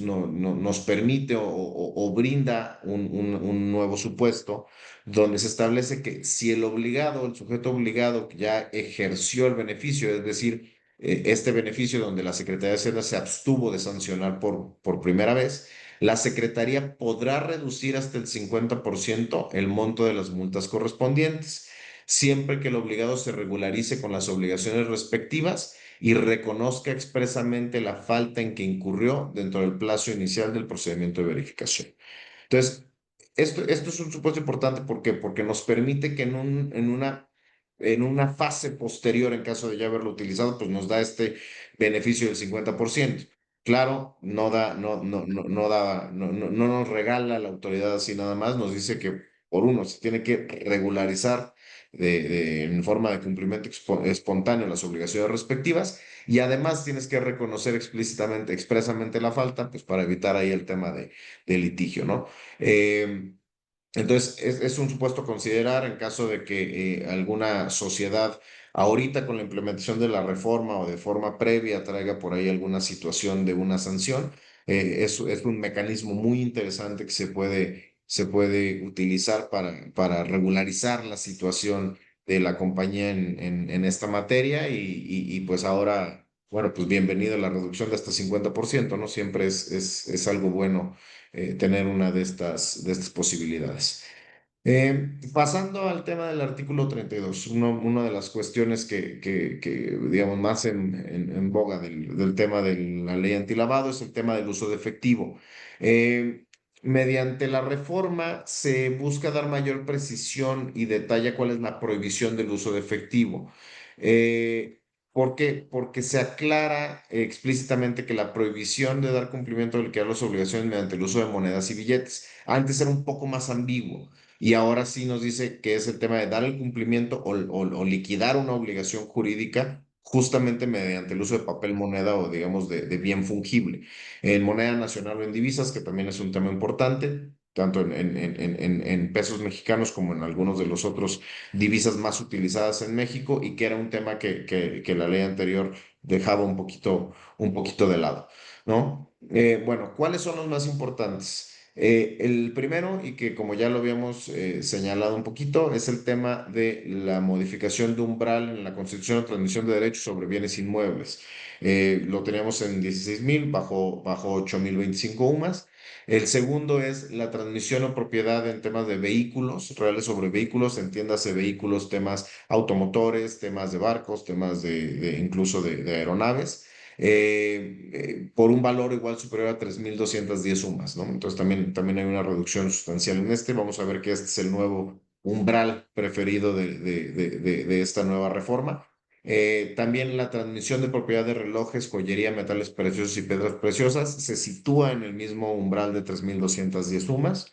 Speaker 2: permite o brinda un nuevo supuesto donde se establece que si el obligado, el sujeto obligado ya ejerció el beneficio, es decir, este beneficio donde la Secretaría de Hacienda se abstuvo de sancionar por primera vez, la Secretaría podrá reducir hasta el 50% el monto de las multas correspondientes, siempre que el obligado se regularice con las obligaciones respectivas y reconozca expresamente la falta en que incurrió dentro del plazo inicial del procedimiento de verificación. Entonces, esto es un supuesto importante. ¿Por qué? Porque nos permite que en una fase posterior, en caso de ya haberlo utilizado, pues nos da este beneficio del 50%. Claro, no nos regala la autoridad así nada más, nos dice que por uno se tiene que regularizar en forma de cumplimiento espontáneo las obligaciones respectivas y además tienes que reconocer explícitamente, expresamente la falta, pues para evitar ahí el tema de litigio, ¿no? Eh, entonces, es un supuesto a considerar en caso de que alguna sociedad, ahorita con la implementación de la reforma o de forma previa, traiga por ahí alguna situación de una sanción. Es un mecanismo muy interesante que se puede utilizar para regularizar la situación de la compañía en esta materia y pues ahora, bueno, pues bienvenido a la reducción de hasta 50%, ¿no? Siempre es algo bueno tener una de estas posibilidades. Pasando al tema del artículo 32, una de las cuestiones digamos, más en boga del tema de la ley antilavado es el tema del uso de efectivo. Eh, Mediante la reforma se busca dar mayor precisión y detalla cuál es la prohibición del uso de efectivo. ¿Por qué? Porque se aclara explícitamente que la prohibición de dar cumplimiento a las obligaciones mediante el uso de monedas y billetes. Antes era un poco más ambiguo. Y ahora sí nos dice que es el tema de dar el cumplimiento o liquidar una obligación jurídica justamente mediante el uso de papel moneda o digamos de bien fungible. En moneda nacional o en divisas, que también es un tema importante, tanto en pesos mexicanos como en algunos de los otros divisas más utilizadas en México y que era un tema que la ley anterior dejaba un poquito de lado, ¿no? Bueno, ¿cuáles son los más importantes? El primero, y que como ya lo habíamos señalado un poquito, es el tema de la modificación de umbral en la Constitución de Transmisión de Derechos sobre Bienes Inmuebles. Lo teníamos en 16,000, bajo 8,025 UMAS. El segundo es la transmisión o propiedad en temas de vehículos, reales sobre vehículos, entiéndase vehículos, temas automotores, temas de barcos, temas incluso de aeronaves por un valor igual superior a 3,210 sumas, ¿no? Entonces también hay una reducción sustancial en este. Vamos a ver que este es el nuevo umbral preferido de esta nueva reforma. También la transmisión de propiedad de relojes, joyería, metales preciosos y piedras preciosas se sitúa en el mismo umbral de 3,210 sumas.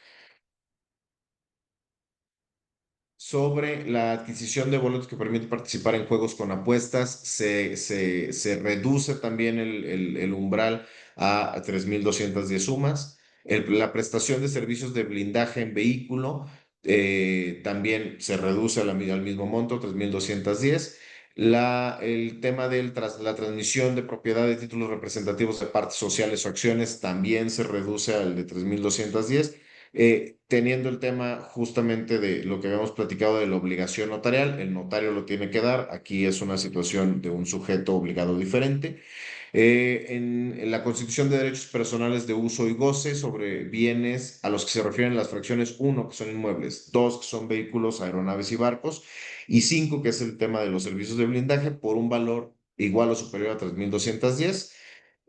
Speaker 2: sobre la adquisición de boletos que permite participar en juegos con apuestas. Se reduce también el umbral a 3.210 sumas. La prestación de servicios de blindaje en vehículo también se reduce al mismo monto, 3.210. El tema de la transmisión de propiedad de títulos representativos de partes sociales o acciones también se reduce al de 3.210, teniendo el tema justamente de lo que habíamos platicado de la obligación notarial. El notario lo tiene que dar. Aquí es una situación de un sujeto obligado diferente. En la constitución de derechos personales de uso y goce sobre bienes a los que se refieren las fracciones uno, que son inmuebles; dos, que son vehículos, aeronaves y barcos; y cinco, que es el tema de los servicios de blindaje, por un valor igual o superior a 3.210.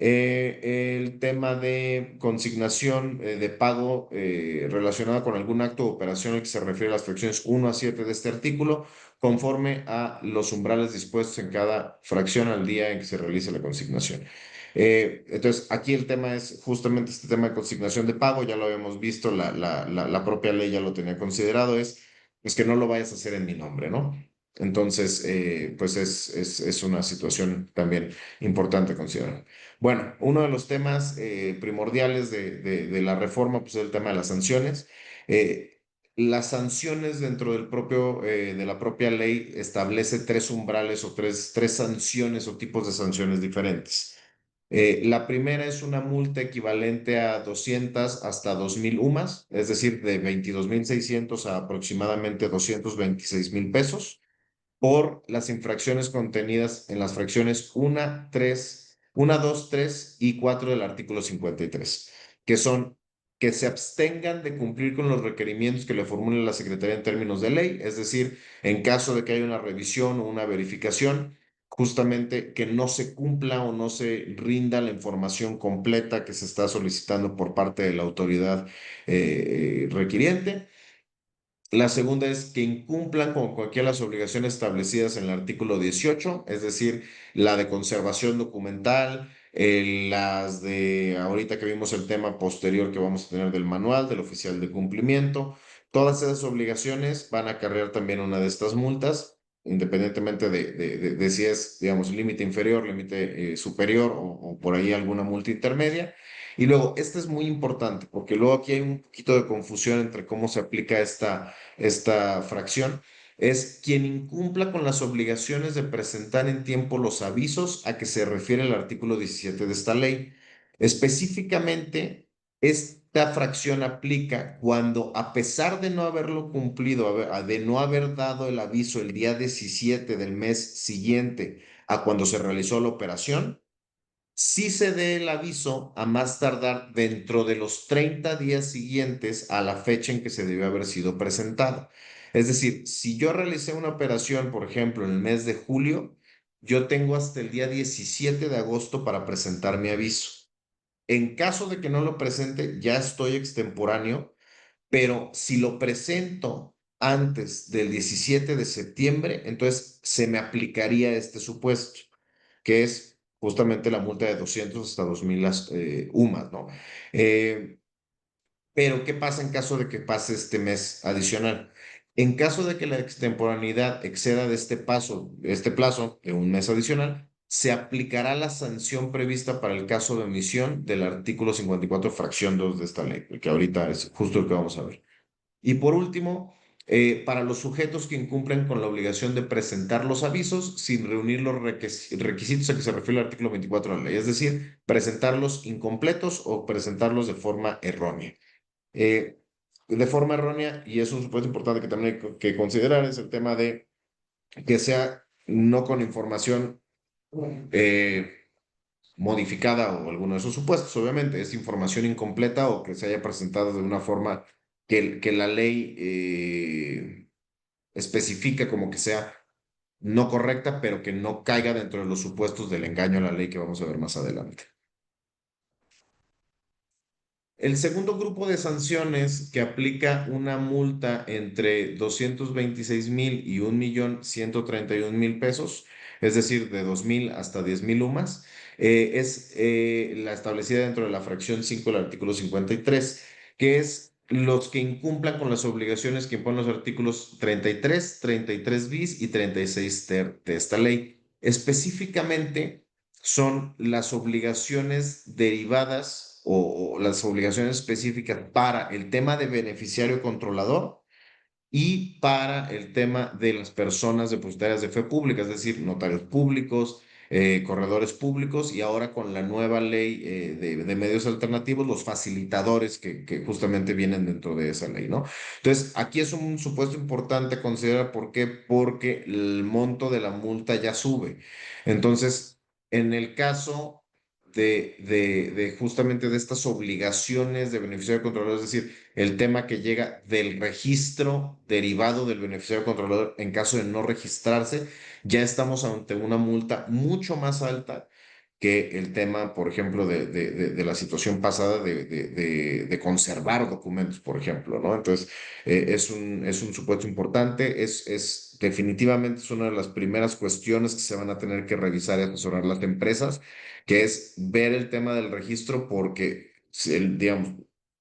Speaker 2: El tema de consignación de pago relacionada con algún acto o operación al que se refiere a las fracciones uno a 7 de este artículo, conforme a los umbrales dispuestos en cada fracción al día en que se realice la consignación. Entonces, aquí el tema es justamente este tema de consignación de pago. Ya lo habíamos visto, la propia ley ya lo tenía considerado. Es que no lo vayas a hacer en mi nombre, ¿no? Entonces, pues es una situación también importante a considerar. Bueno, uno de los temas primordiales de la reforma, pues es el tema de las sanciones. Las sanciones dentro de la propia ley establece tres umbrales o tres sanciones o tipos de sanciones diferentes. La primera es una multa equivalente a 200 hasta 2.000 UMAS, es decir, de 22.600 a aproximadamente 226.000 pesos por las infracciones contenidas en las fracciones 1, 2, 3 y 4 del artículo 53, que son que se abstengan de cumplir con los requerimientos que le formule la Secretaría en términos de ley, es decir, en caso de que haya una revisión o una verificación, justamente que no se cumpla o no se rinda la información completa que se está solicitando por parte de la autoridad requiriente. La segunda es que incumplan con cualquiera de las obligaciones establecidas en el artículo 18, es decir, la de conservación documental, las de ahorita que vimos el tema posterior que vamos a tener del manual, del oficial de cumplimiento. Todas esas obligaciones van a acarrear también una de estas multas, independientemente de si es, digamos, límite inferior, límite superior o por ahí alguna multa intermedia. Y luego, este es muy importante porque luego aquí hay un poquito de confusión entre cómo se aplica esta fracción. Es quien incumpla con las obligaciones de presentar en tiempo los avisos a que se refiere el artículo 17 de esta ley. Específicamente, esta fracción aplica cuando, a pesar de no haberlo cumplido, de no haber dado el aviso el día 17 del mes siguiente a cuando se realizó la operación, si se dé el aviso a más tardar dentro de los 30 días siguientes a la fecha en que se debió haber sido presentado. Es decir, si yo realicé una operación, por ejemplo, en el mes de julio, yo tengo hasta el día 17 de agosto para presentar mi aviso. En caso de que no lo presente, ya estoy extemporáneo, pero si lo presento antes del 17 de septiembre, entonces se me aplicaría este supuesto, que es justamente la multa de 200 hasta 2.000 UMAS, ¿no? Eh, pero, ¿qué pasa en caso de que pase este mes adicional? En caso de que la extemporaneidad exceda de este plazo de un mes adicional, se aplicará la sanción prevista para el caso de omisión del artículo 54, fracción 2 de esta ley, el que ahorita es justo el que vamos a ver. Y por último, para los sujetos que incumplen con la obligación de presentar los avisos sin reunir los requisitos a que se refiere el artículo 24 de la ley, es decir, presentarlos incompletos o presentarlos de forma errónea. Eh, de forma errónea, y es un supuesto importante que también hay que considerar, es el tema de que sea no con información eh, modificada o alguno de esos supuestos, obviamente, es información incompleta o que se haya presentado de una forma que la ley especifica como que sea no correcta, pero que no caiga dentro de los supuestos del engaño a la ley que vamos a ver más adelante. El segundo grupo de sanciones que aplica una multa entre 226.000 y 1.131.000 pesos, es decir, de 2.000 hasta 10.000 UMAS, es la establecida dentro de la fracción 5 del artículo 53, que es los que incumplan con las obligaciones que imponen los artículos 33 bis y 36 ter de esta ley. Específicamente son las obligaciones derivadas o las obligaciones específicas para el tema de beneficiario controlador y para el tema de las personas depositarias de fe pública, es decir, notarios públicos, corredores públicos y ahora con la nueva ley de medios alternativos, los facilitadores que justamente vienen dentro de esa ley, ¿no? Entonces, aquí es un supuesto importante a considerar. ¿Por qué? Porque el monto de la multa ya sube. Entonces, en el caso de justamente de estas obligaciones de beneficiario controlador, es decir, el tema que llega del registro derivado del beneficiario controlador en caso de no registrarse, ya estamos ante una multa mucho más alta que el tema, por ejemplo, de la situación pasada de conservar documentos, por ejemplo, ¿no? Entonces, es un supuesto importante, definitivamente es una de las primeras cuestiones que se van a tener que revisar y asesorar las empresas, que es ver el tema del registro porque, digamos,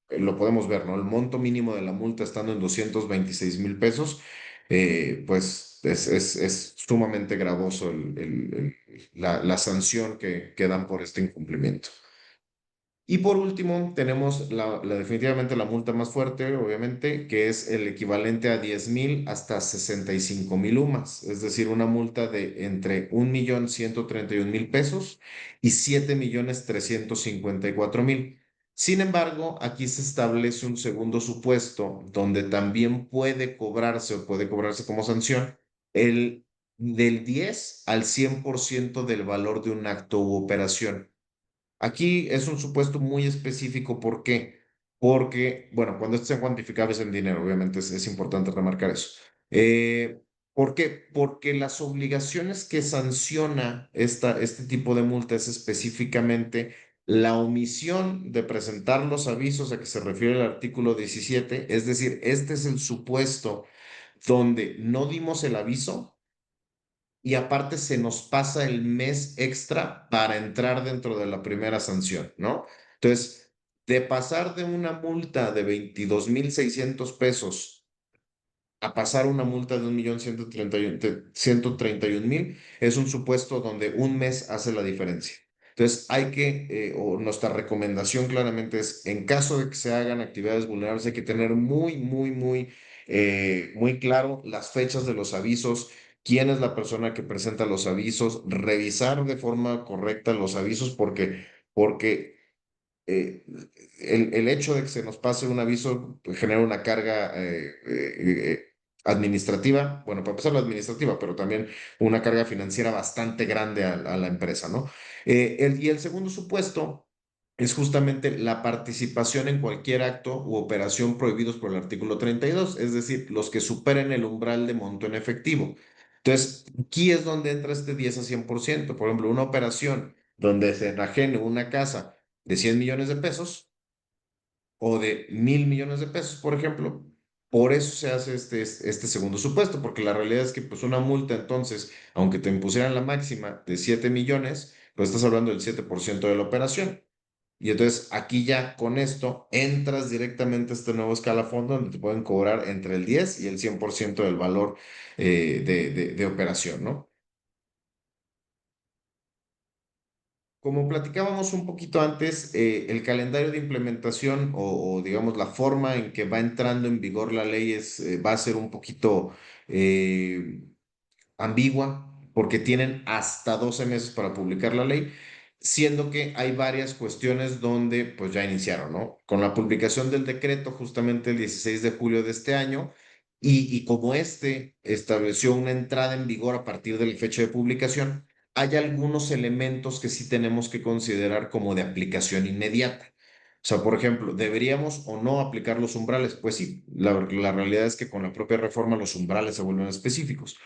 Speaker 2: lo podemos ver, ¿no? El monto mínimo de la multa estando en 226,000 pesos, pues es sumamente gravoso la sanción que dan por este incumplimiento. Y por último, tenemos definitivamente la multa más fuerte, obviamente, que es el equivalente a 10,000 hasta 65,000 UMAS, es decir, una multa de entre 1,131,000 pesos y 7,354,000. Sin embargo, aquí se establece un segundo supuesto donde también puede cobrarse como sanción el del 10 al 100% del valor de un acto u operación. Aquí es un supuesto muy específico. ¿Por qué? Porque, bueno, cuando esto sea cuantificable es en dinero, obviamente es importante remarcar eso. ¿Por qué? Porque las obligaciones que sanciona este tipo de multas es específicamente la omisión de presentar los avisos a que se refiere el artículo 17, es decir, este es el supuesto donde no dimos el aviso y aparte se nos pasa el mes extra para entrar dentro de la primera sanción, ¿no? Entonces, de pasar de una multa de 22,600 pesos a pasar una multa de 1,131,000, es un supuesto donde un mes hace la diferencia. Entonces, o nuestra recomendación claramente es, en caso de que se hagan actividades vulnerables, hay que tener muy claro las fechas de los avisos, quién es la persona que presenta los avisos, revisar de forma correcta los avisos, porque eh, el hecho de que se nos pase un aviso pues, genera una carga administrativa, bueno, para empezar la administrativa, pero también una carga financiera bastante grande a la empresa, ¿no? Y el segundo supuesto es justamente la participación en cualquier acto u operación prohibidos por el artículo 32, es decir, los que superen el umbral de monto en efectivo. Entonces, aquí es donde entra este 10 a 100%. Por ejemplo, una operación donde se enajene una casa de 100 millones de pesos o de 1,000 millones de pesos, por ejemplo. Por eso se hace este segundo supuesto, porque la realidad es que pues una multa entonces, aunque te impusieran la máxima de 7 millones, pues estás hablando del 7% de la operación. Y entonces aquí ya con esto entras directamente a este nuevo escalafón donde te pueden cobrar entre el 10 y el 100% del valor de operación, ¿no? Como platicábamos un poquito antes, el calendario de implementación o, digamos la forma en que va entrando en vigor la ley va a ser un poquito eh, ambigua porque tienen hasta 12 meses para publicar la ley, siendo que hay varias cuestiones donde pues ya iniciaron, ¿no? Con la publicación del decreto justamente el 16 de julio de este año y como este estableció una entrada en vigor a partir de la fecha de publicación, hay algunos elementos que sí tenemos que considerar como de aplicación inmediata. O sea, por ejemplo, ¿deberíamos o no aplicar los umbrales? Pues sí, la realidad es que con la propia reforma los umbrales se vuelven específicos.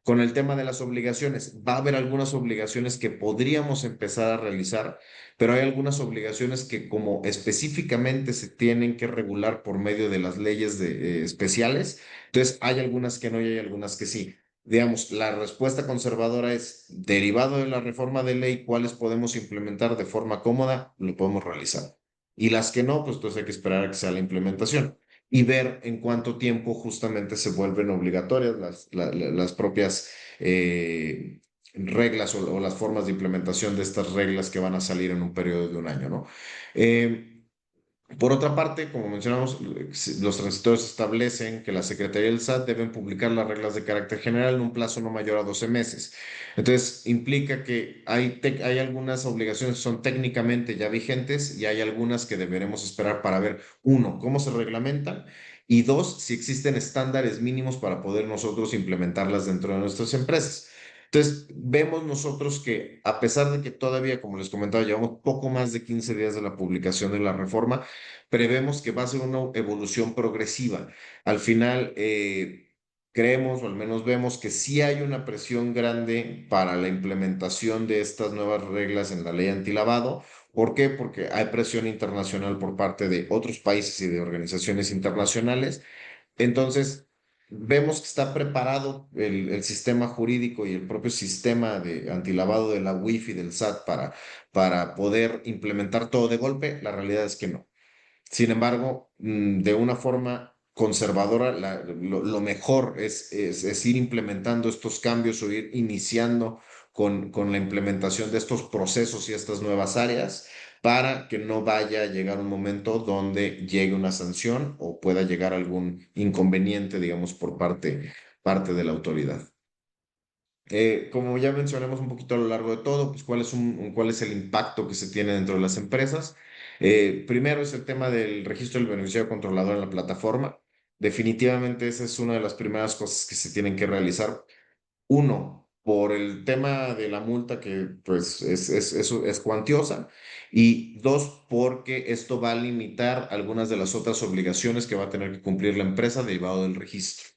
Speaker 2: Con el tema de las obligaciones, va a haber algunas obligaciones que podríamos empezar a realizar, pero hay algunas obligaciones que como específicamente se tienen que regular por medio de las leyes especiales, entonces hay algunas que no y hay algunas que sí. Digamos, la respuesta conservadora es, derivado de la reforma de ley, cuáles podemos implementar de forma cómoda, lo podemos realizar. Y las que no, pues entonces hay que esperar a que sea la implementación. y ver en cuánto tiempo justamente se vuelven obligatorias las propias reglas o las formas de implementación de estas reglas que van a salir en un periodo de un año, ¿no? Eh, por otra parte, como mencionamos, los transitorios establecen que la Secretaría del SAT deben publicar las reglas de carácter general en un plazo no mayor a 12 meses. Entonces, implica que hay algunas obligaciones que son técnicamente ya vigentes y hay algunas que deberemos esperar para ver, uno, cómo se reglamentan y dos, si existen estándares mínimos para poder nosotros implementarlas dentro de nuestras empresas. Entonces, vemos nosotros que a pesar de que todavía, como les comentaba, llevamos poco más de 15 días de la publicación de la reforma, prevemos que va a ser una evolución progresiva. Al final, creemos, o al menos vemos, que sí hay una presión grande para la implementación de estas nuevas reglas en la ley antilavado. ¿Por qué? Porque hay presión internacional por parte de otros países y de organizaciones internacionales. Entonces, vemos que está preparado el sistema jurídico y el propio sistema de antilavado de la WIF y del SAT para poder implementar todo de golpe. La realidad es que no. Sin embargo, de una forma conservadora, lo mejor es ir implementando estos cambios o ir iniciando con la implementación de estos procesos y estas nuevas áreas para que no vaya a llegar un momento donde llegue una sanción o pueda llegar algún inconveniente, digamos, por parte de la autoridad. Como ya mencionamos un poquito a lo largo de todo, pues cuál es el impacto que se tiene dentro de las empresas. Primero es el tema del registro del beneficiario controlador en la plataforma. Definitivamente esa es una de las primeras cosas que se tienen que realizar. Uno, por el tema de la multa que pues es cuantiosa. Y dos, porque esto va a limitar algunas de las otras obligaciones que va a tener que cumplir la empresa derivado del registro.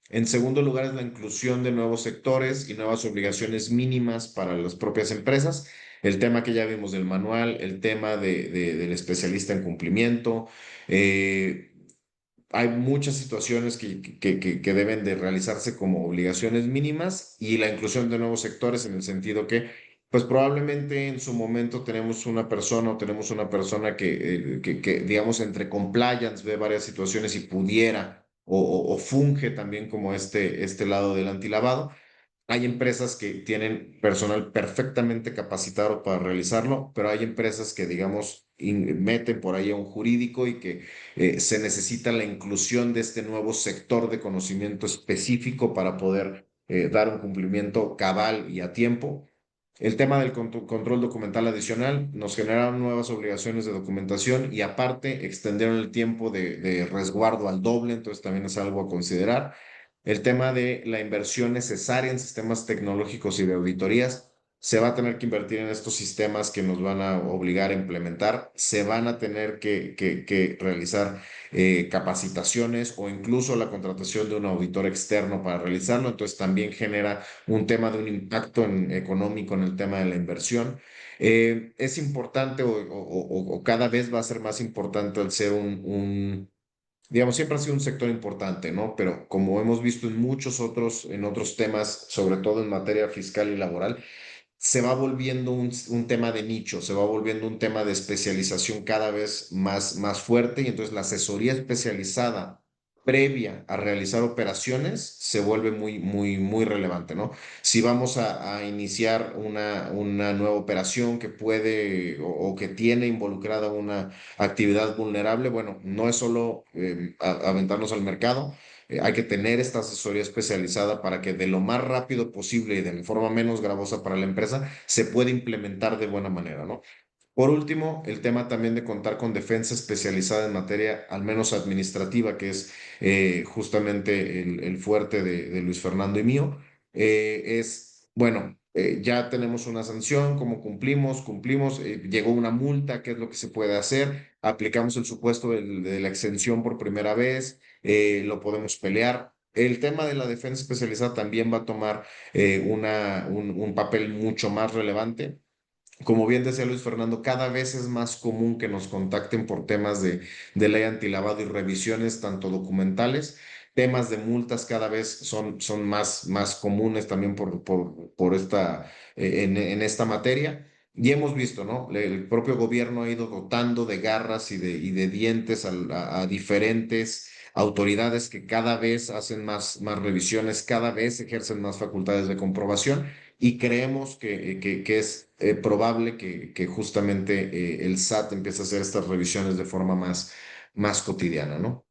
Speaker 2: En segundo lugar, es la inclusión de nuevos sectores y nuevas obligaciones mínimas para las propias empresas. El tema que ya vimos del manual, el tema del especialista en cumplimiento. eh, Hay muchas situaciones que deben de realizarse como obligaciones mínimas y la inclusión de nuevos sectores en el sentido que, pues probablemente en su momento tenemos una persona o tenemos una persona que, digamos, entre compliance ve varias situaciones y pudiera o funge también como este lado del antilavado. Hay empresas que tienen personal perfectamente capacitado para realizarlo, pero hay empresas que, digamos, meten por ahí a un jurídico y que se necesita la inclusión de este nuevo sector de conocimiento específico para poder dar un cumplimiento cabal y a tiempo. El tema del control documental adicional nos generaron nuevas obligaciones de documentación y aparte extendieron el tiempo de resguardo al doble, entonces también es algo a considerar. El tema de la inversión necesaria en sistemas tecnológicos y de auditorías. Se va a tener que invertir en estos sistemas que nos van a obligar a implementar. Se van a tener que realizar capacitaciones o incluso la contratación de un auditor externo para realizarlo. Entonces también genera un tema de un impacto económico en el tema de la inversión. Es importante o cada vez va a ser más importante el ser digamos, siempre ha sido un sector importante, ¿no? Pero como hemos visto en otros temas, sobre todo en materia fiscal y laboral, se va volviendo un tema de nicho, se va volviendo un tema de especialización cada vez más fuerte y entonces la asesoría especializada previa a realizar operaciones se vuelve muy relevante, ¿no? Si vamos a iniciar una nueva operación que puede o que tiene involucrada una actividad vulnerable, bueno, no es solo aventarnos al mercado, hay que tener esta asesoría especializada para que de lo más rápido posible y de la forma menos gravosa para la empresa se pueda implementar de buena manera, ¿no? Por último, el tema también de contar con defensa especializada en materia, al menos administrativa, que es justamente el fuerte de Luis Fernando y mío, bueno, ya tenemos una sanción, ¿cómo cumplimos? Cumplimos, llegó una multa, ¿qué es lo que se puede hacer? Aplicamos el supuesto de la exención por primera vez, lo podemos pelear. El tema de la defensa especializada también va a tomar un papel mucho más relevante. Como bien decía Luis Fernando, cada vez es más común que nos contacten por temas de ley antilavado y revisiones, tanto documentales, temas de multas cada vez son más comunes también por en esta materia. Y hemos visto, ¿no? Propio gobierno ha ido dotando de garras y de dientes a diferentes autoridades que cada vez hacen más revisiones, cada vez ejercen más facultades de comprobación y creemos que es probable que justamente el SAT empiece a hacer estas revisiones de forma más cotidiana, ¿no?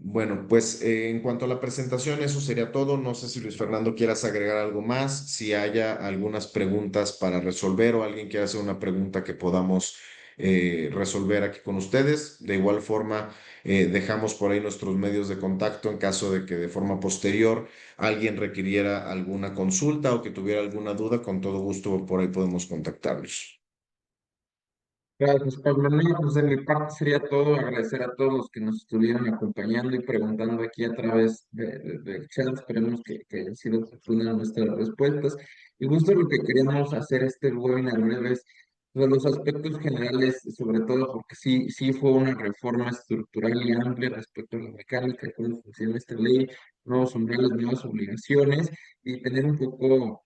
Speaker 2: Bueno, pues en cuanto a la presentación, eso sería todo. No sé si Luis Fernando quieras agregar algo más, si haya algunas preguntas para resolver o alguien quiera hacer una pregunta que podamos resolver aquí con ustedes. De igual forma, dejamos por ahí nuestros medios de contacto en caso de que de forma posterior alguien requiriera alguna consulta o que tuviera alguna duda, con todo gusto por ahí podemos contactarlos.
Speaker 1: Gracias, Pablo. No, pues de mi parte sería todo. Agradecer a todos los que nos estuvieron acompañando y preguntando aquí a través del chat. Esperemos que hayan sido oportunas nuestras respuestas. Y justo lo que queríamos hacer este webinar breve es de los aspectos generales, sobre todo porque sí fue una reforma estructural y amplia respecto a la mecánica, cómo funciona esta ley, nuevos umbrales, nuevas obligaciones, y tener un poco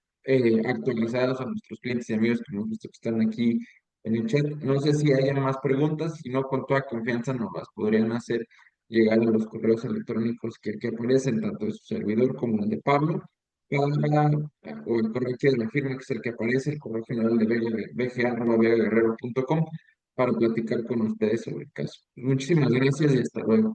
Speaker 1: actualizados a nuestros clientes y amigos que nos gusta que están aquí en el chat. No sé si hay más preguntas, si no, con toda confianza nos las podrían hacer llegar a los correos electrónicos que aparecen, tanto de su servidor como el de Pablo, o el correo que de la firma, que es el que aparece, el correo general de bg@vegaguerrero.com, para platicar con ustedes sobre el caso. Muchísimas gracias y hasta luego.